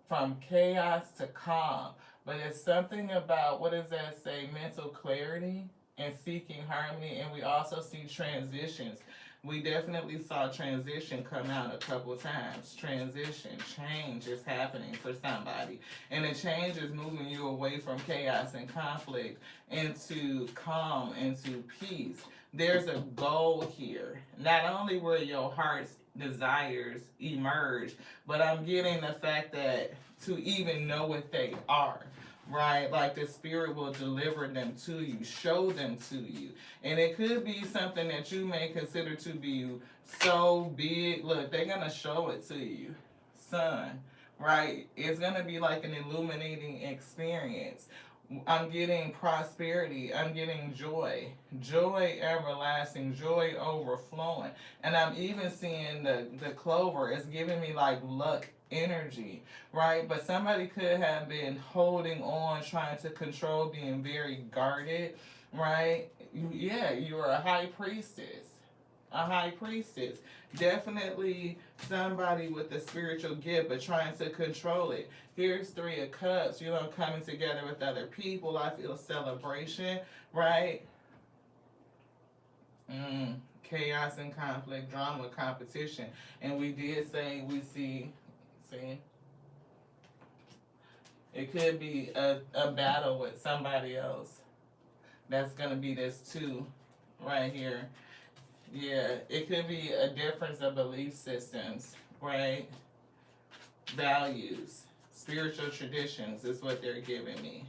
from chaos to calm. But it's something about, what does that say, mental clarity and seeking harmony. And we also see transitions. We definitely saw transition come out a couple times. Transition, change is happening for somebody. And the change is moving you away from chaos and conflict into calm, into peace. There's a goal here. Not only where your heart's desires emerge, but I'm getting the fact that to even know what they are. Right? Like the spirit will deliver them to you, show them to you. And it could be something that you may consider to be so big. Look, they're going to show it to you. Son, right? It's going to be like an illuminating experience. I'm getting prosperity. I'm getting joy. Joy everlasting. Joy overflowing. And I'm even seeing the clover. It's giving me like luck energy, right? But somebody could have been holding on, trying to control, being very guarded, right? You're a high priestess. a high priestess. Definitely somebody with a spiritual gift, but trying to control it. Here's Three of Cups, coming together with other people. I feel celebration, right? Chaos and conflict, drama, competition. And we did say we see, it could be a battle with somebody else. That's going to be this two right here. Yeah, it could be a difference of belief systems, right? Values, spiritual traditions is what they're giving me.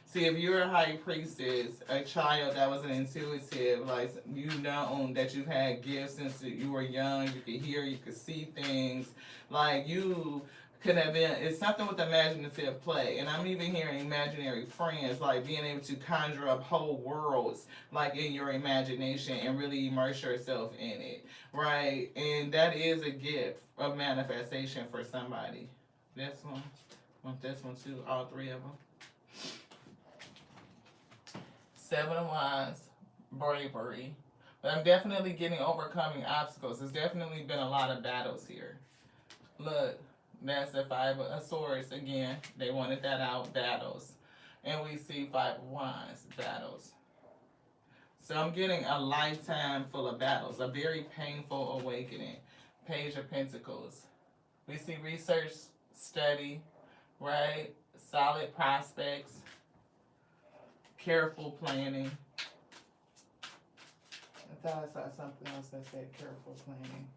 See, if you're a high priestess, a child that was an intuitive, like you know that you've had gifts since you were young, you could hear, you could see things, like you could have been, it's something with imaginative play, and I'm even hearing imaginary friends, like being able to conjure up whole worlds, like in your imagination, and really immerse yourself in it, right? And that is a gift of manifestation for somebody. This one, I want this one too, all three of them. Seven of Wands, bravery. But I'm definitely getting overcoming obstacles. There's definitely been a lot of battles here. Look, that's the Five of Swords again. They wanted that out, battles. And we see Five of Wands, battles. So I'm getting a lifetime full of battles, a very painful awakening. Page of Pentacles. We see research, study, right? Solid prospects. Careful planning. I thought I saw something else that said careful planning.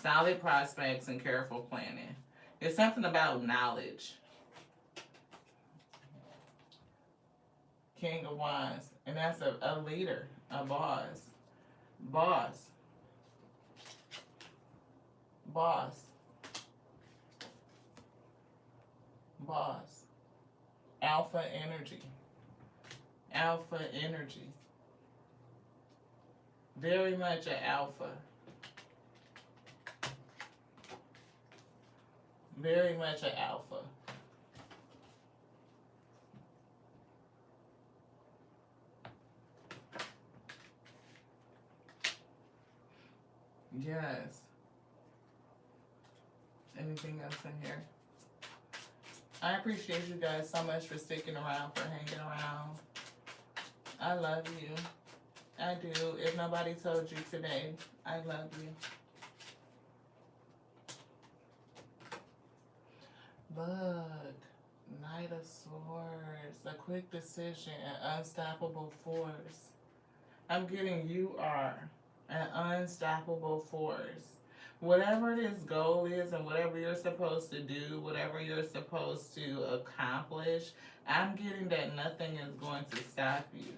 Solid prospects and careful planning. It's something about knowledge. King of Wands. And that's a leader, a boss. Boss. Boss. Boss. Alpha energy. Alpha energy. Very much an alpha. Very much an alpha. Yes. Anything else in here? I appreciate you guys so much for sticking around, for hanging around. I love you. I do. If nobody told you today, I love you. Look, Knight of Swords, a quick decision, an unstoppable force. I'm getting you are an unstoppable force. Whatever this goal is and whatever you're supposed to do, whatever you're supposed to accomplish, I'm getting that nothing is going to stop you.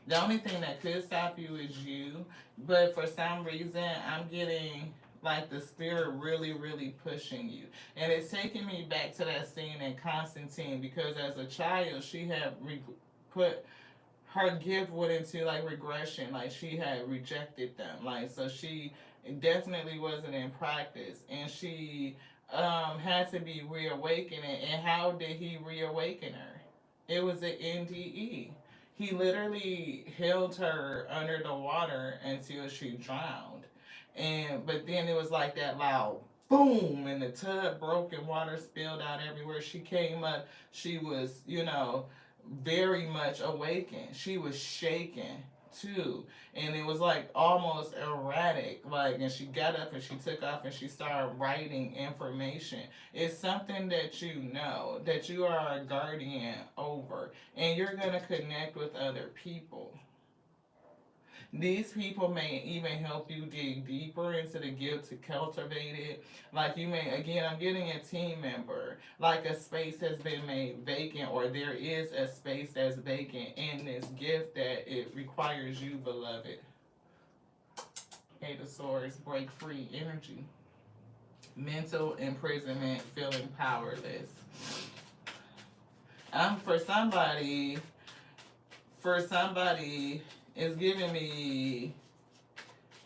The only thing that could stop you is you, but for some reason, I'm getting like the spirit really, really pushing you. And it's taking me back to that scene in Constantine, because as a child, she had put her gift went into like regression, like she had rejected them, like so she definitely wasn't in practice, and she had to be reawakening. And how did he reawaken her? It was an NDE. He literally held her under the water until she drowned, but then it was like that loud boom, and the tub broke and water spilled out everywhere. She came up, she was very much awakened. She was shaking too, and it was like almost erratic, and she got up and she took off and she started writing information. It's something that that you are a guardian over, and you're going to connect with other people. These people may even help you dig deeper into the gift to cultivate it. Like you may, again, I'm getting a team member, like a space has been made vacant, or there is a space that's vacant in this gift that it requires you, beloved. Eight of Swords, break free energy. Mental imprisonment, feeling powerless. For somebody, it's giving me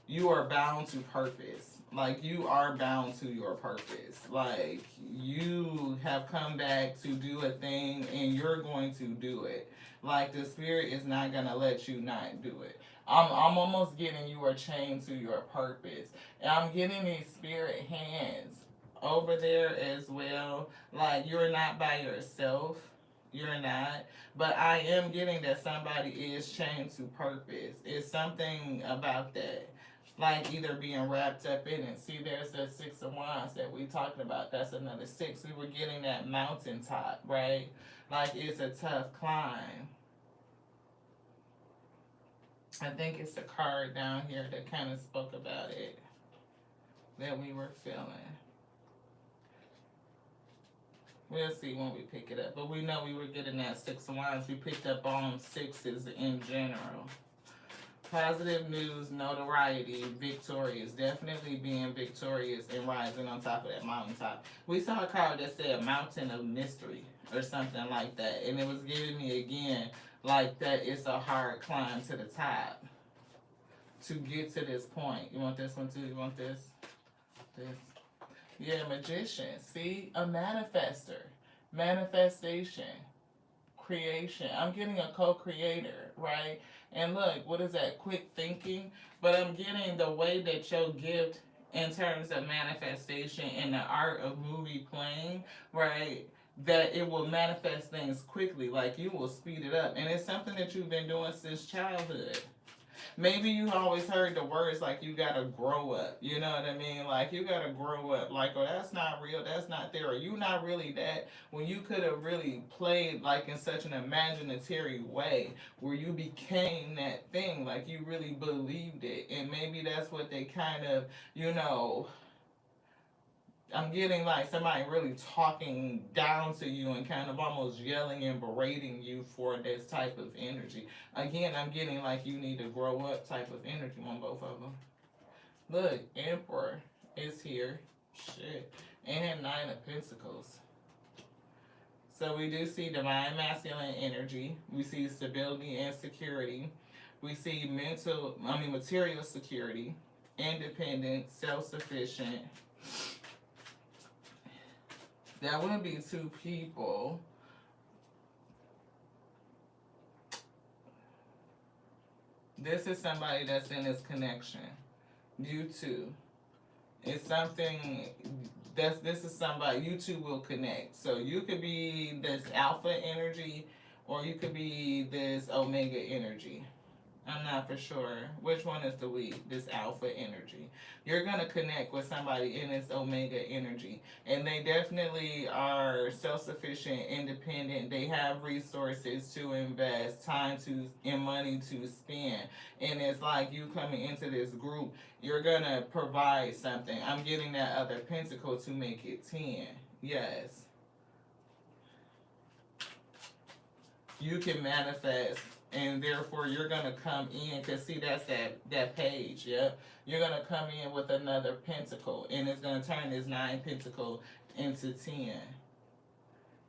you are bound to purpose. Like, you are bound to your purpose. Like, you have come back to do a thing and you're going to do it. Like, the spirit is not going to let you not do it. I'm almost getting you are chained to your purpose. And I'm getting these spirit hands over there as well. Like, you're not by yourself. You're not. But I am getting that somebody is chained to purpose. It's something about that. Like, either being wrapped up in it. See, there's the 6 of Wands that we talking about. That's another 6. We were getting that mountaintop, right? Like, it's a tough climb. I think it's the card down here that kind of spoke about it, that we were feeling. We'll see when we pick it up. But we know we were getting that 6 of Wands. We picked up on 6s in general. Positive news, notoriety, victorious. Definitely being victorious and rising on top of that mountaintop. We saw a card that said mountain of mystery or something like that. And it was giving me again like that it's a hard climb to the top to get to this point. You want this one too? You want this? This? Yeah, magician. See? A manifester. Manifestation. Creation. I'm getting a co-creator, right? And look, what is that? Quick thinking. But I'm getting the way that your gift in terms of manifestation and the art of movie playing, right? That it will manifest things quickly. Like, you will speed it up. And it's something that you've been doing since childhood. Maybe you always heard the words like you gotta grow up. You know what I mean? Like, you gotta grow up. Like, oh, that's not real. That's not there. Or you not really that. When you could have really played like in such an imaginatory way where you became that thing. Like, you really believed it. And maybe that's what they kind of, you know, I'm getting like somebody really talking down to you and kind of almost yelling and berating you for this type of energy. Again, I'm getting like you need to grow up type of energy on both of them. Look, Emperor is here. Shit. And 9 of Pentacles. So we do see divine masculine energy. We see stability and security. We see material security, independent, self-sufficient. That would be 2 people. This is somebody that's in this connection. You two. It's something this is somebody you two will connect. So you could be this alpha energy or you could be this omega energy. I'm not for sure. Which one is the we? This alpha energy. You're going to connect with somebody in this omega energy. And they definitely are self-sufficient, independent. They have resources to invest, time to, and money to spend. And it's like you coming into this group, you're going to provide something. I'm getting that other pentacle to make it 10. Yes. You can manifest. And therefore, you're going to come in, because see, that's that page, yeah? You're going to come in with another pentacle, and it's going to turn this 9 pentacle into 10.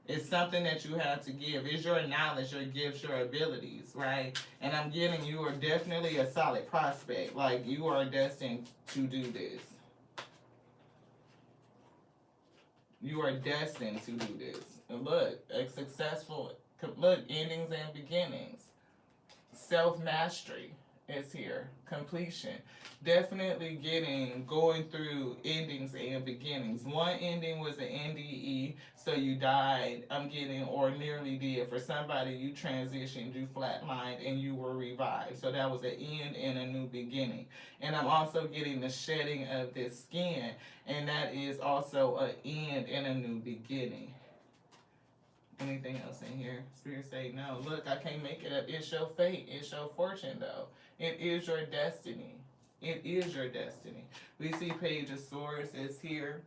It's something that you have to give. It's your knowledge, your gifts, your abilities, right? And I'm getting you are definitely a solid prospect. Like, you are destined to do this. You are destined to do this. And look, a successful, look, endings and beginnings. Self-mastery is here. Completion. Definitely going through endings and beginnings. One ending was an NDE, so you died, I'm getting, or nearly did. For somebody, you transitioned, you flatlined, and you were revived. So that was an end and a new beginning. And I'm also getting the shedding of this skin, and that is also an end and a new beginning. Anything else in here? Spirit say no. Look, I can't make it up. It's your fate. It's your fortune, though. It is your destiny. It is your destiny. We see Page of Swords is here.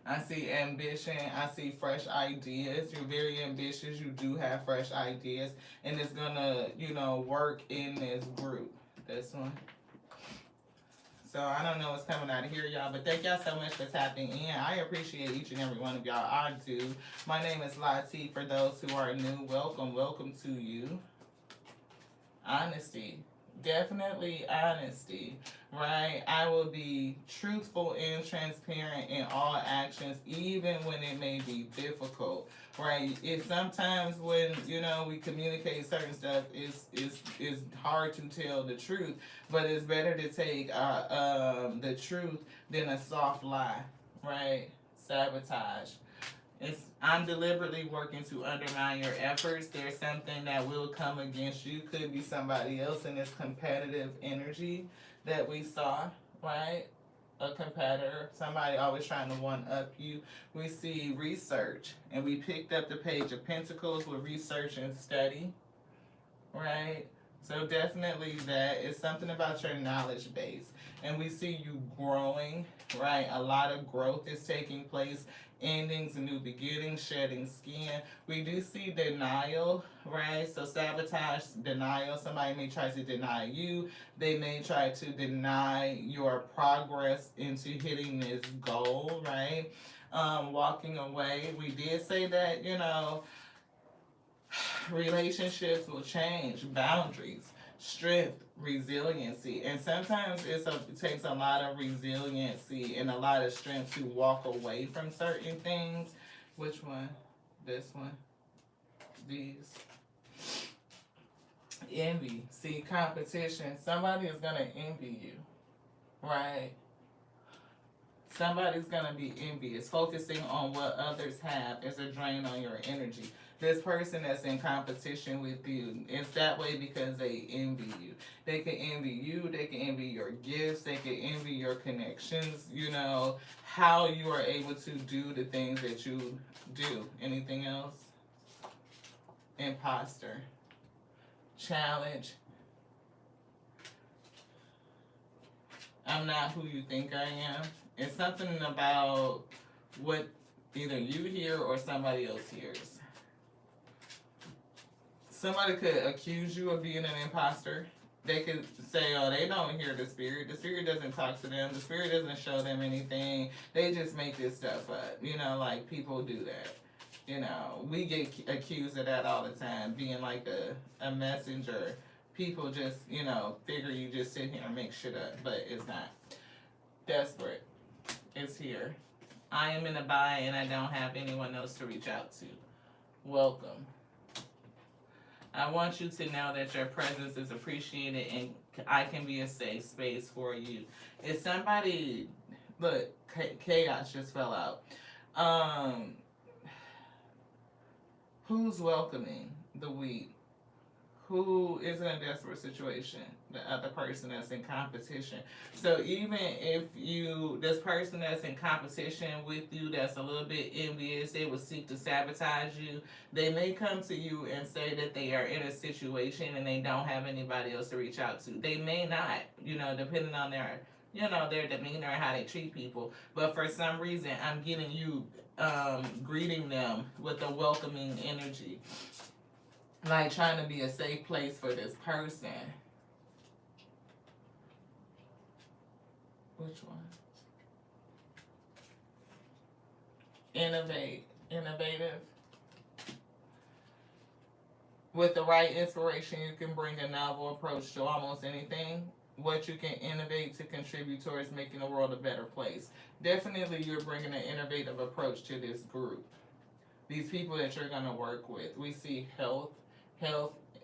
I see ambition. I see fresh ideas. You're very ambitious. You do have fresh ideas. And it's going to, work in this group. This one. So I don't know what's coming out of here, y'all, but thank y'all so much for tapping in. I appreciate each and every one of y'all. I do. My name is Lati. For those who are new, welcome to you. Honesty. Definitely honesty, right? I will be truthful and transparent in all actions, even when it may be difficult, right? It's sometimes when we communicate certain stuff, it's hard to tell the truth, but it's better to take the truth than a soft lie, right? Sabotage. I'm deliberately working to undermine your efforts. There's something that will come against you. Could be somebody else in this competitive energy that we saw, right? A competitor, somebody always trying to one up you. We see research, and we picked up the Page of Pentacles with research and study, right? So definitely that is something about your knowledge base. And we see you growing, right? A lot of growth is taking place. Endings, new beginnings, shedding skin. We do see denial, right? So sabotage, denial. Somebody may try to deny you. They may try to deny your progress into hitting this goal, right? Walking away. We did say that, relationships will change, boundaries, strength, resiliency, and sometimes it takes a lot of resiliency and a lot of strength to walk away from certain things. Which one? This one? These? Envy. See, competition. Somebody is gonna envy you, right? Somebody's gonna be envious. Focusing on what others have is a drain on your energy. This person that's in competition with you, it's that way because they envy you. They can envy you, they can envy your gifts, they can envy your connections, how you are able to do the things that you do. Anything else? Imposter. Challenge. I'm not who you think I am. It's something about what either you hear or somebody else hears. Somebody could accuse you of being an imposter. They could say, oh, they don't hear the spirit. The spirit doesn't talk to them. The spirit doesn't show them anything. They just make this stuff up. Like people do that. We get accused of that all the time, being like a messenger. People just, figure you just sit here and make shit up, but it's not. Desperate. It's here. I am in a bind and I don't have anyone else to reach out to. Welcome. I want you to know that your presence is appreciated and I can be a safe space for you. If somebody, look, chaos just fell out. Who's welcoming the weed? Who is in a desperate situation? The other person that's in competition. So even if this person that's in competition with you, that's a little bit envious, they will seek to sabotage you. They may come to you and say that they are in a situation and they don't have anybody else to reach out to. They may not, depending on their demeanor and how they treat people. But for some reason, I'm getting you greeting them with a welcoming energy. Like trying to be a safe place for this person. Which one? Innovative. With the right inspiration, you can bring a novel approach to almost anything. What you can innovate to contribute towards making the world a better place. Definitely, you're bringing an innovative approach to this group. These people that you're going to work with. We see health.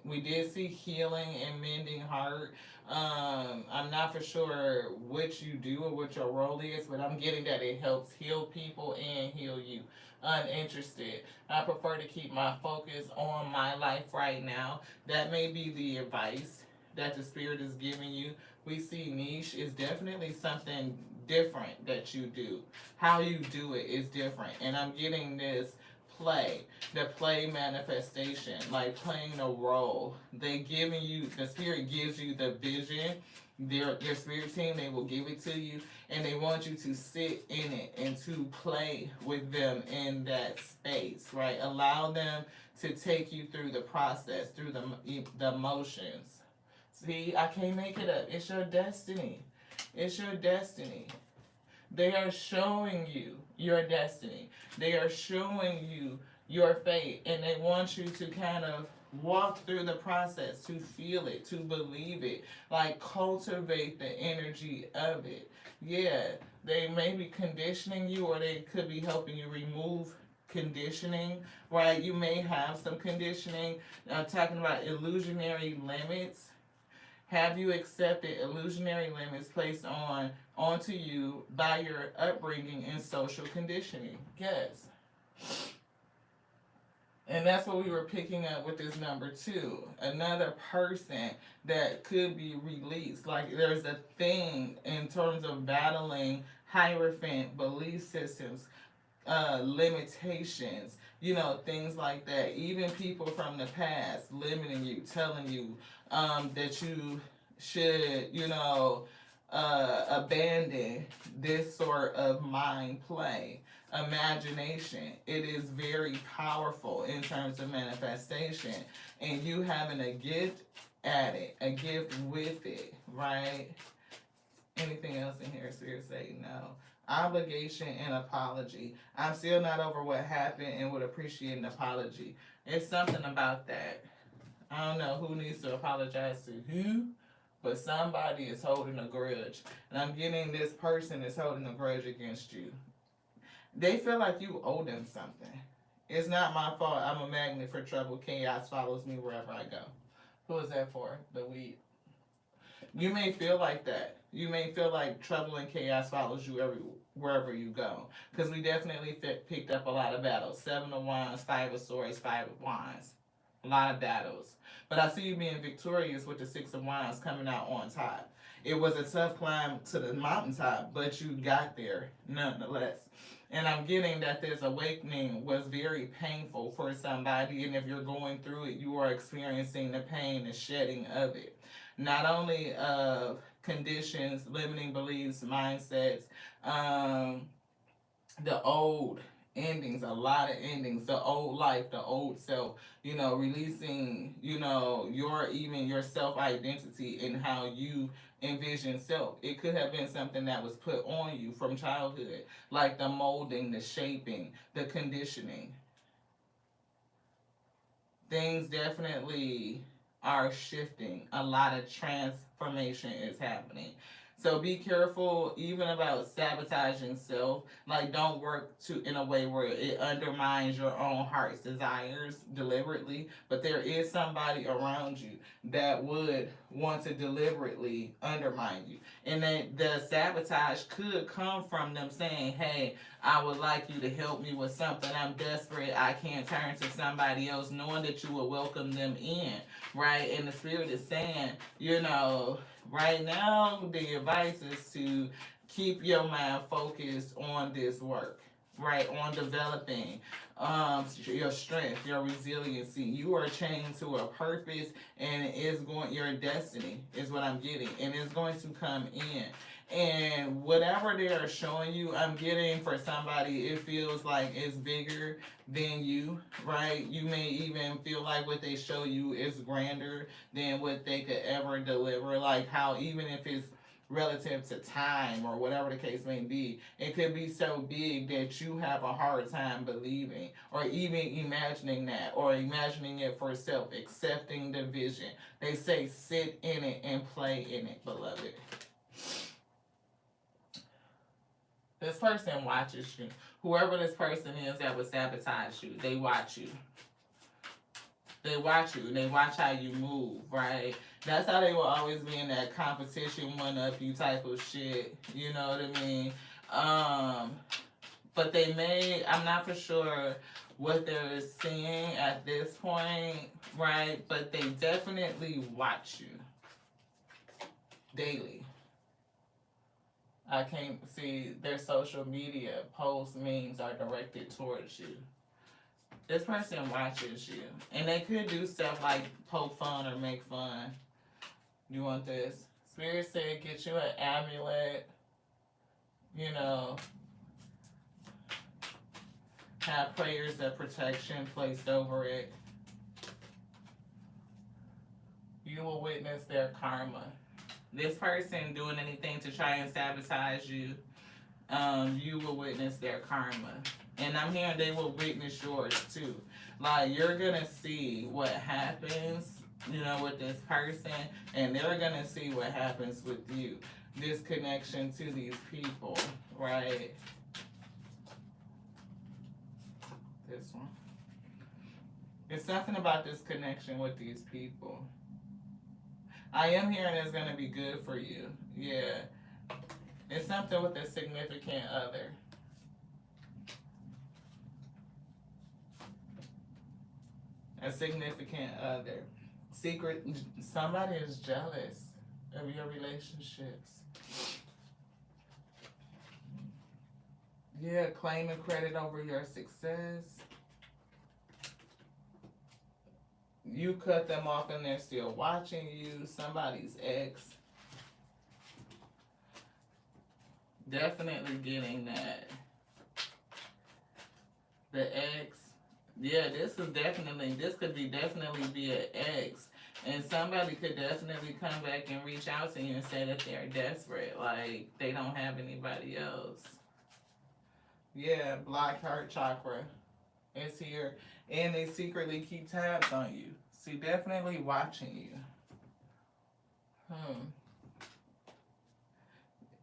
We did see healing and mending heart. I'm not for sure what you do or what your role is, but I'm getting that it helps heal people and heal you. Uninterested. I prefer to keep my focus on my life right now. That may be the advice that the spirit is giving you. We see niche is definitely something different that you do. How you do it is different. And I'm getting this the play manifestation, like playing a role. The spirit gives you the vision. Their spirit team, they will give it to you, and they want you to sit in it and to play with them in that space, right? Allow them to take you through the process, through the motions. See, I can't make it up. It's your destiny. It's your destiny. They are showing you your destiny. They are showing you your fate, and they want you to kind of Walk through the process to feel it, to believe it. Like, cultivate the energy of it. Yeah, they may be conditioning you, or they could be helping you remove conditioning, right? You may have some conditioning. Talking about illusionary limits. Have you accepted illusionary limits placed onto you by your upbringing and social conditioning? Yes. And that's what we were picking up with this number two. Another person that could be released. Like, there's a thing in terms of battling hierophant belief systems, limitations, things like that. Even people from the past limiting you, telling you that you should, abandon this sort of mind play. Imagination. It is very powerful in terms of manifestation, and you having a gift at it, a gift with it, right? Anything else in here? Spirit say no. Obligation and apology. I'm still not over what happened and would appreciate an apology. It's something about that. I don't know who needs to apologize to who, but somebody is holding a grudge. And I'm getting this person is holding a grudge against you. They feel like you owe them something. It's not my fault. I'm a magnet for trouble. Chaos follows me wherever I go. Who is that for? The weed. You may feel like that. You may feel like trouble and chaos follows you wherever you go. Because we definitely picked up a lot of battles. 7 of Wands, 5 of Swords, 5 of Wands. A lot of battles. But I see you being victorious with the 6 of Wands coming out on top. It was a tough climb to the mountaintop, but you got there nonetheless. And I'm getting that this awakening was very painful for somebody, and if you're going through it, you are experiencing the pain, the shedding of it. Not only of conditions, limiting beliefs, mindsets, the old endings, a lot of endings, the old life, the old self, releasing, your self identity and how you envision self. It could have been something that was put on you from childhood, like the molding, the shaping, the conditioning. Things definitely are shifting. A lot of transformation is happening. So be careful even about sabotaging self. Like, don't work in a way where it undermines your own heart's desires deliberately. But there is somebody around you that would want to deliberately undermine you. And then the sabotage could come from them saying, hey, I would like you to help me with something. I'm desperate. I can't turn to somebody else, knowing that you will welcome them in, right? And the spirit is saying, right now, the advice is to keep your mind focused on this work, right? On developing your strength, your resiliency. You are chained to a purpose, and your destiny is what I'm getting, and it's going to come in. And whatever they are showing you, I'm getting for somebody, it feels like it's bigger than you, right? You may even feel like what they show you is grander than what they could ever deliver. Like, how even if it's relative to time or whatever the case may be, it could be so big that you have a hard time believing or even imagining that, or imagining it for self, accepting the vision. They say sit in it and play in it, beloved. This person watches you. Whoever this person is that would sabotage you, they watch you. They watch you, and they watch how you move, right? That's how they will always be in that competition, one-up you type of shit. You know what I mean? But they may, I'm not for sure what they're seeing at this point, right? But they definitely watch you daily. I can't see their social media posts, memes are directed towards you. This person watches you. And they could do stuff like poke fun or make fun. You want this? Spirit said get you an amulet. Have prayers of protection placed over it. You will witness their karma. This person doing anything to try and sabotage you, You will witness their karma. And I'm hearing they will witness yours too. Like, you're gonna see what happens, with this person, and they're gonna see what happens with you. This connection to these people, right? This one. It's something about this connection with these people. I am hearing it's gonna be good for you. Yeah. It's something with a significant other. A significant other. Secret, somebody is jealous of your relationships. Yeah, claiming credit over your success. You cut them off and they're still watching you. Somebody's ex. Definitely getting that. The ex. Yeah, this could definitely be an ex. And somebody could definitely come back and reach out to you and say that they're desperate. Like, they don't have anybody else. Yeah, black heart chakra is here. And they secretly keep tabs on you. See, definitely watching you.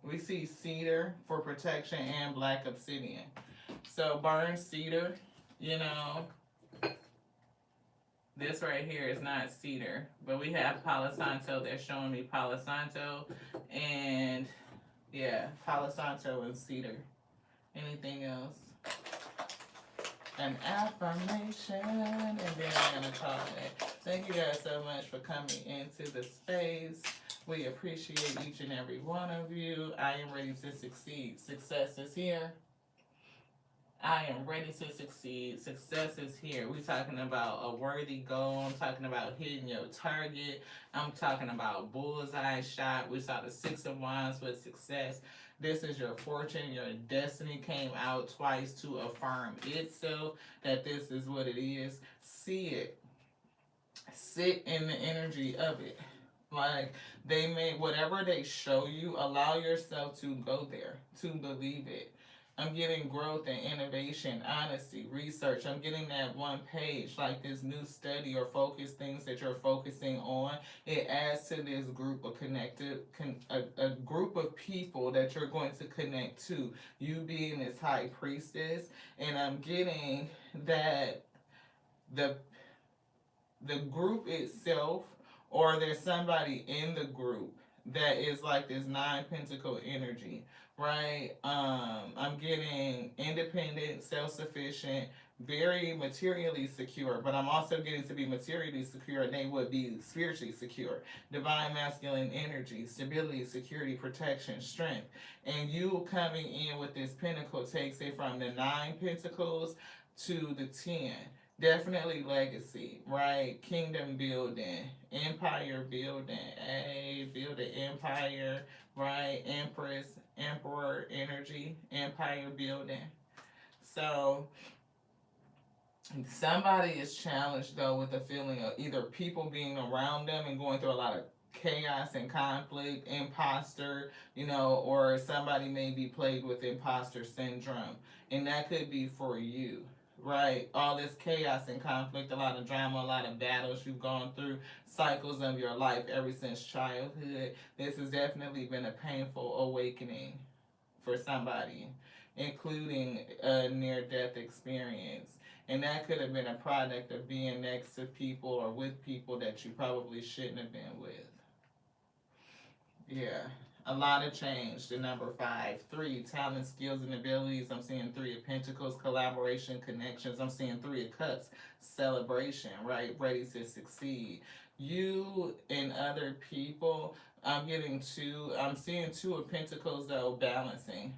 We see cedar for protection and black obsidian. So burn cedar, this right here is not cedar, but we have Palo Santo. They're showing me Palo Santo, and yeah, Palo Santo and cedar. Anything else? An affirmation, and then I'm gonna call it. Thank you guys so much for coming into the space. We appreciate each and every one of you. I am ready to succeed. Success is here. I am ready to succeed. Success is here. We're talking about a worthy goal. I'm talking about hitting your target. I'm talking about bullseye shot. We saw the Six of Wands with success. This is your fortune. Your destiny came out twice to affirm itself that this is what it is. See it. Sit in the energy of it. Like, they may, whatever they show you, allow yourself to go there, to believe it. I'm getting growth and innovation, honesty, research. I'm getting that one page, like this new study or focus things that you're focusing on. It adds to this group of a group of people that you're going to connect to. You being this high priestess, and I'm getting that the group itself, or there's somebody in the group that is like this 9 pentacle energy, right? I'm getting independent, self-sufficient, very materially secure, but I'm also getting to be materially secure, and they would be spiritually secure. Divine masculine energy, stability, security, protection, strength. And you coming in with this pentacle takes it from the 9 pentacles to the 10. Definitely legacy, right? Kingdom building, empire building, build an empire, right? Empress, emperor energy, empire building. So somebody is challenged though with the feeling of either people being around them and going through a lot of chaos and conflict, imposter, or somebody may be plagued with imposter syndrome, and that could be for you. Right, all this chaos and conflict, a lot of drama, a lot of battles you've gone through, cycles of your life ever since childhood. This has definitely been a painful awakening for somebody, including a near-death experience. And that could have been a product of being next to people or with people that you probably shouldn't have been with. Yeah. A lot of change. The number 5. 3, talent, skills, and abilities. I'm seeing 3 of pentacles, collaboration, connections. I'm seeing 3 of cups, celebration, right? Ready to succeed. You and other people, I'm seeing 2 of pentacles though, balancing.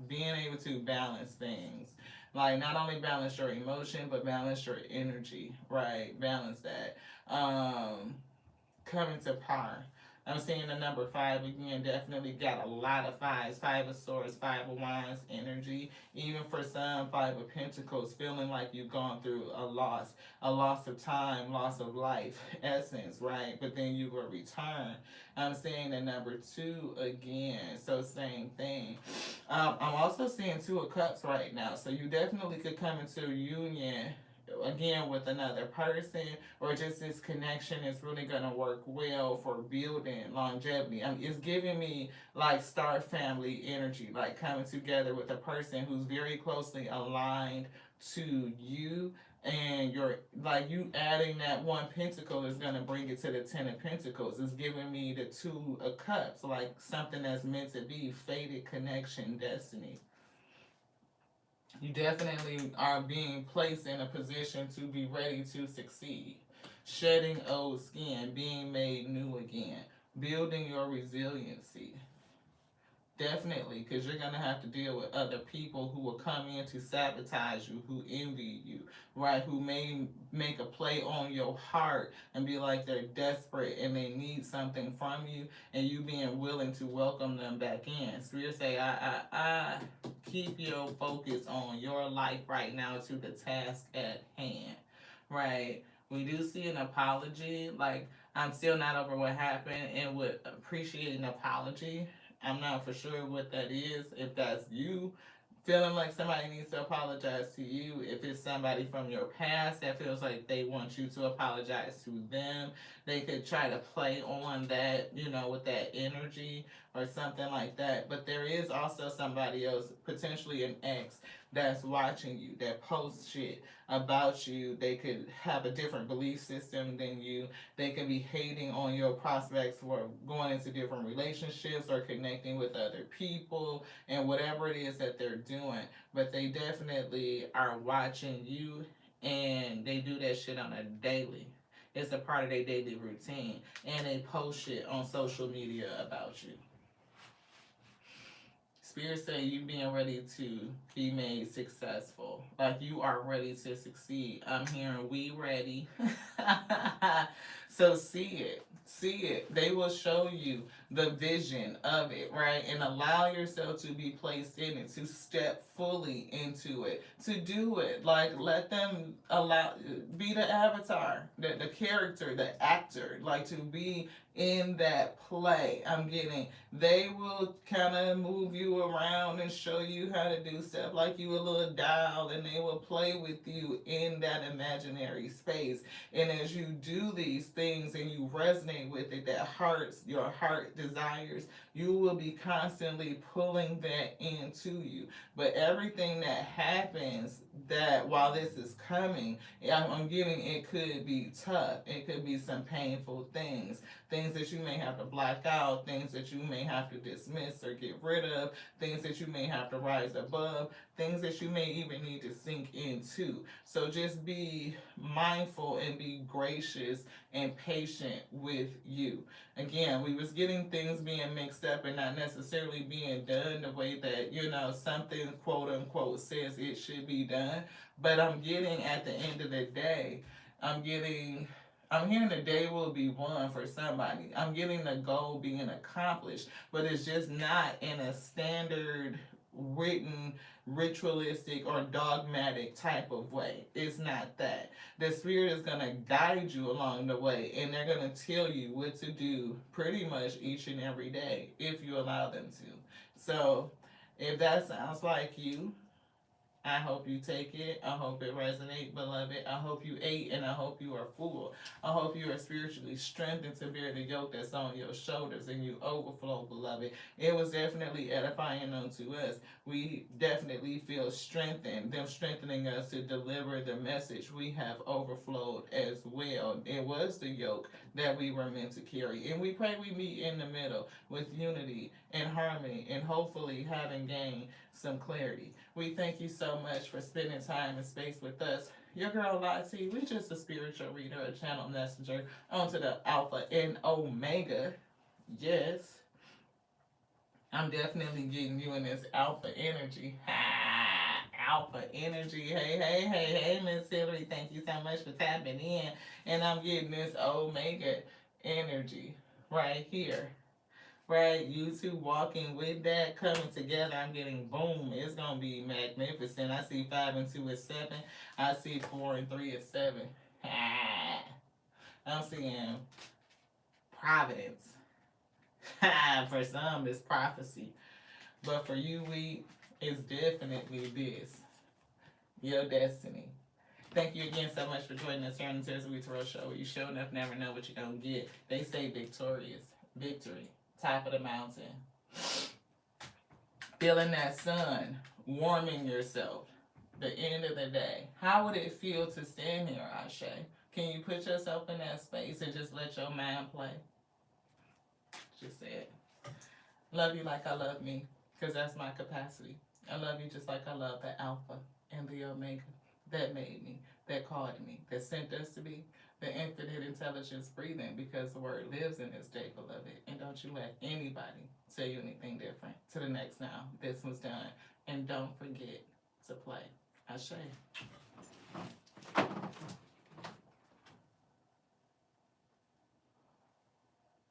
Being able to balance things. Like, not only balance your emotion, but balance your energy, right? Balance that. Coming to power. I'm seeing the number 5 again. Definitely got a lot of fives. 5 of Swords, 5 of Wands energy. Even for some, 5 of Pentacles, feeling like you've gone through a loss of time, loss of life, essence, right? But then you will return. I'm seeing the number 2 again. So same thing. I'm also seeing 2 of Cups right now. So you definitely could come into a union again with another person, or just this connection is really going to work well for building longevity. It's giving me like star family energy, like coming together with a person who's very closely aligned to you, and you're like you adding that 1 pentacle is going to bring it to the 10 of Pentacles. It's giving me the 2 of Cups, like something that's meant to be, fated connection, destiny. You definitely are being placed in a position to be ready to succeed. Shedding old skin, being made new again, building your resiliency. Definitely, because you're going to have to deal with other people who will come in to sabotage you, who envy you, right? Who may make a play on your heart and be like they're desperate and they need something from you, and you being willing to welcome them back in. Spirit say, I keep your focus on your life right now to the task at hand, right? We do see an apology, like, I'm still not over what happened and would appreciate an apology. I'm not for sure what that is. If that's you feeling like somebody needs to apologize to you, if it's somebody from your past that feels like they want you to apologize to them, they could try to play on that, with that energy or something like that. But there is also somebody else, potentially an ex, that's watching you, that posts shit about you. They could have a different belief system than you. They can be hating on your prospects for going into different relationships or connecting with other people and whatever it is that they're doing. But they definitely are watching you, and they do that shit on a daily. It's a part of their daily routine. And they post shit on social media about you. Spirit say you being ready to be made successful. Like you are ready to succeed. I'm hearing we ready. So see it. See it. They will show you the vision of it, right? And allow yourself to be placed in it, to step fully into it, to do it. Like let them be the avatar, the character, the actor, like to be in that play. I'm getting, they will kind of move you around and show you how to do stuff like you a little doll, and they will play with you in that imaginary space. And as you do these things and you resonate with it, your heart desires, you will be constantly pulling that into you. But everything that happens that while this is coming, I'm getting, it could be tough. It could be some painful things that you may have to black out, things that you may have to dismiss or get rid of, things that you may have to rise above, things that you may even need to sink into. So just be mindful and be gracious and patient with you. Again, we was getting things being mixed up and not necessarily being done the way that, something quote unquote says it should be done. But I'm getting, at the end of the day, I'm hearing the day will be won for somebody. I'm getting the goal being accomplished, but it's just not in a standard written, ritualistic, or dogmatic type of way. It's not that. The Spirit is going to guide you along the way, and they're going to tell you what to do pretty much each and every day if you allow them to. So, if that sounds like you, I hope you take it. I hope it resonates, beloved. I hope you ate and I hope you are full. I hope you are spiritually strengthened to bear the yoke that's on your shoulders and you overflow, beloved. It was definitely edifying unto us. We definitely feel strengthened, them strengthening us to deliver the message. We have overflowed as well. It was the yoke that we were meant to carry. And we pray we meet in the middle with unity and harmony and hopefully having gained some clarity. We thank you so much for spending time and space with us. Your girl Lottie, we just a spiritual reader, a channel messenger onto the Alpha and Omega. Yes, I'm definitely getting you in this alpha energy. Ha! Alpha energy. Hey, Miss Hillary, thank you so much for tapping in. And I'm getting this Omega energy. right here. Right, you two walking with that, coming together. I'm getting boom. It's gonna be magnificent. I see 5 and 2 is 7. I see 4 and 3 is 7. Ah, I'm seeing providence. For some, it's prophecy, but for you, it's definitely this your destiny. Thank you again so much for joining us here on the Tears of Tarot Show, where you show enough never know what you're gonna get. They say victorious, victory, top of the mountain. Feeling that sun, warming yourself. The end of the day. How would it feel to stand here, Ashe? Can you put yourself in that space and just let your mind play? Just say it. Love you like I love me, because that's my capacity. I love you just like I love the Alpha and the Omega that made me, that called me, that sent us to be, the infinite intelligence breathing, because the word lives in this day, beloved. And don't you let anybody tell you anything different. To the next now. This was done. And don't forget to play. Ashe.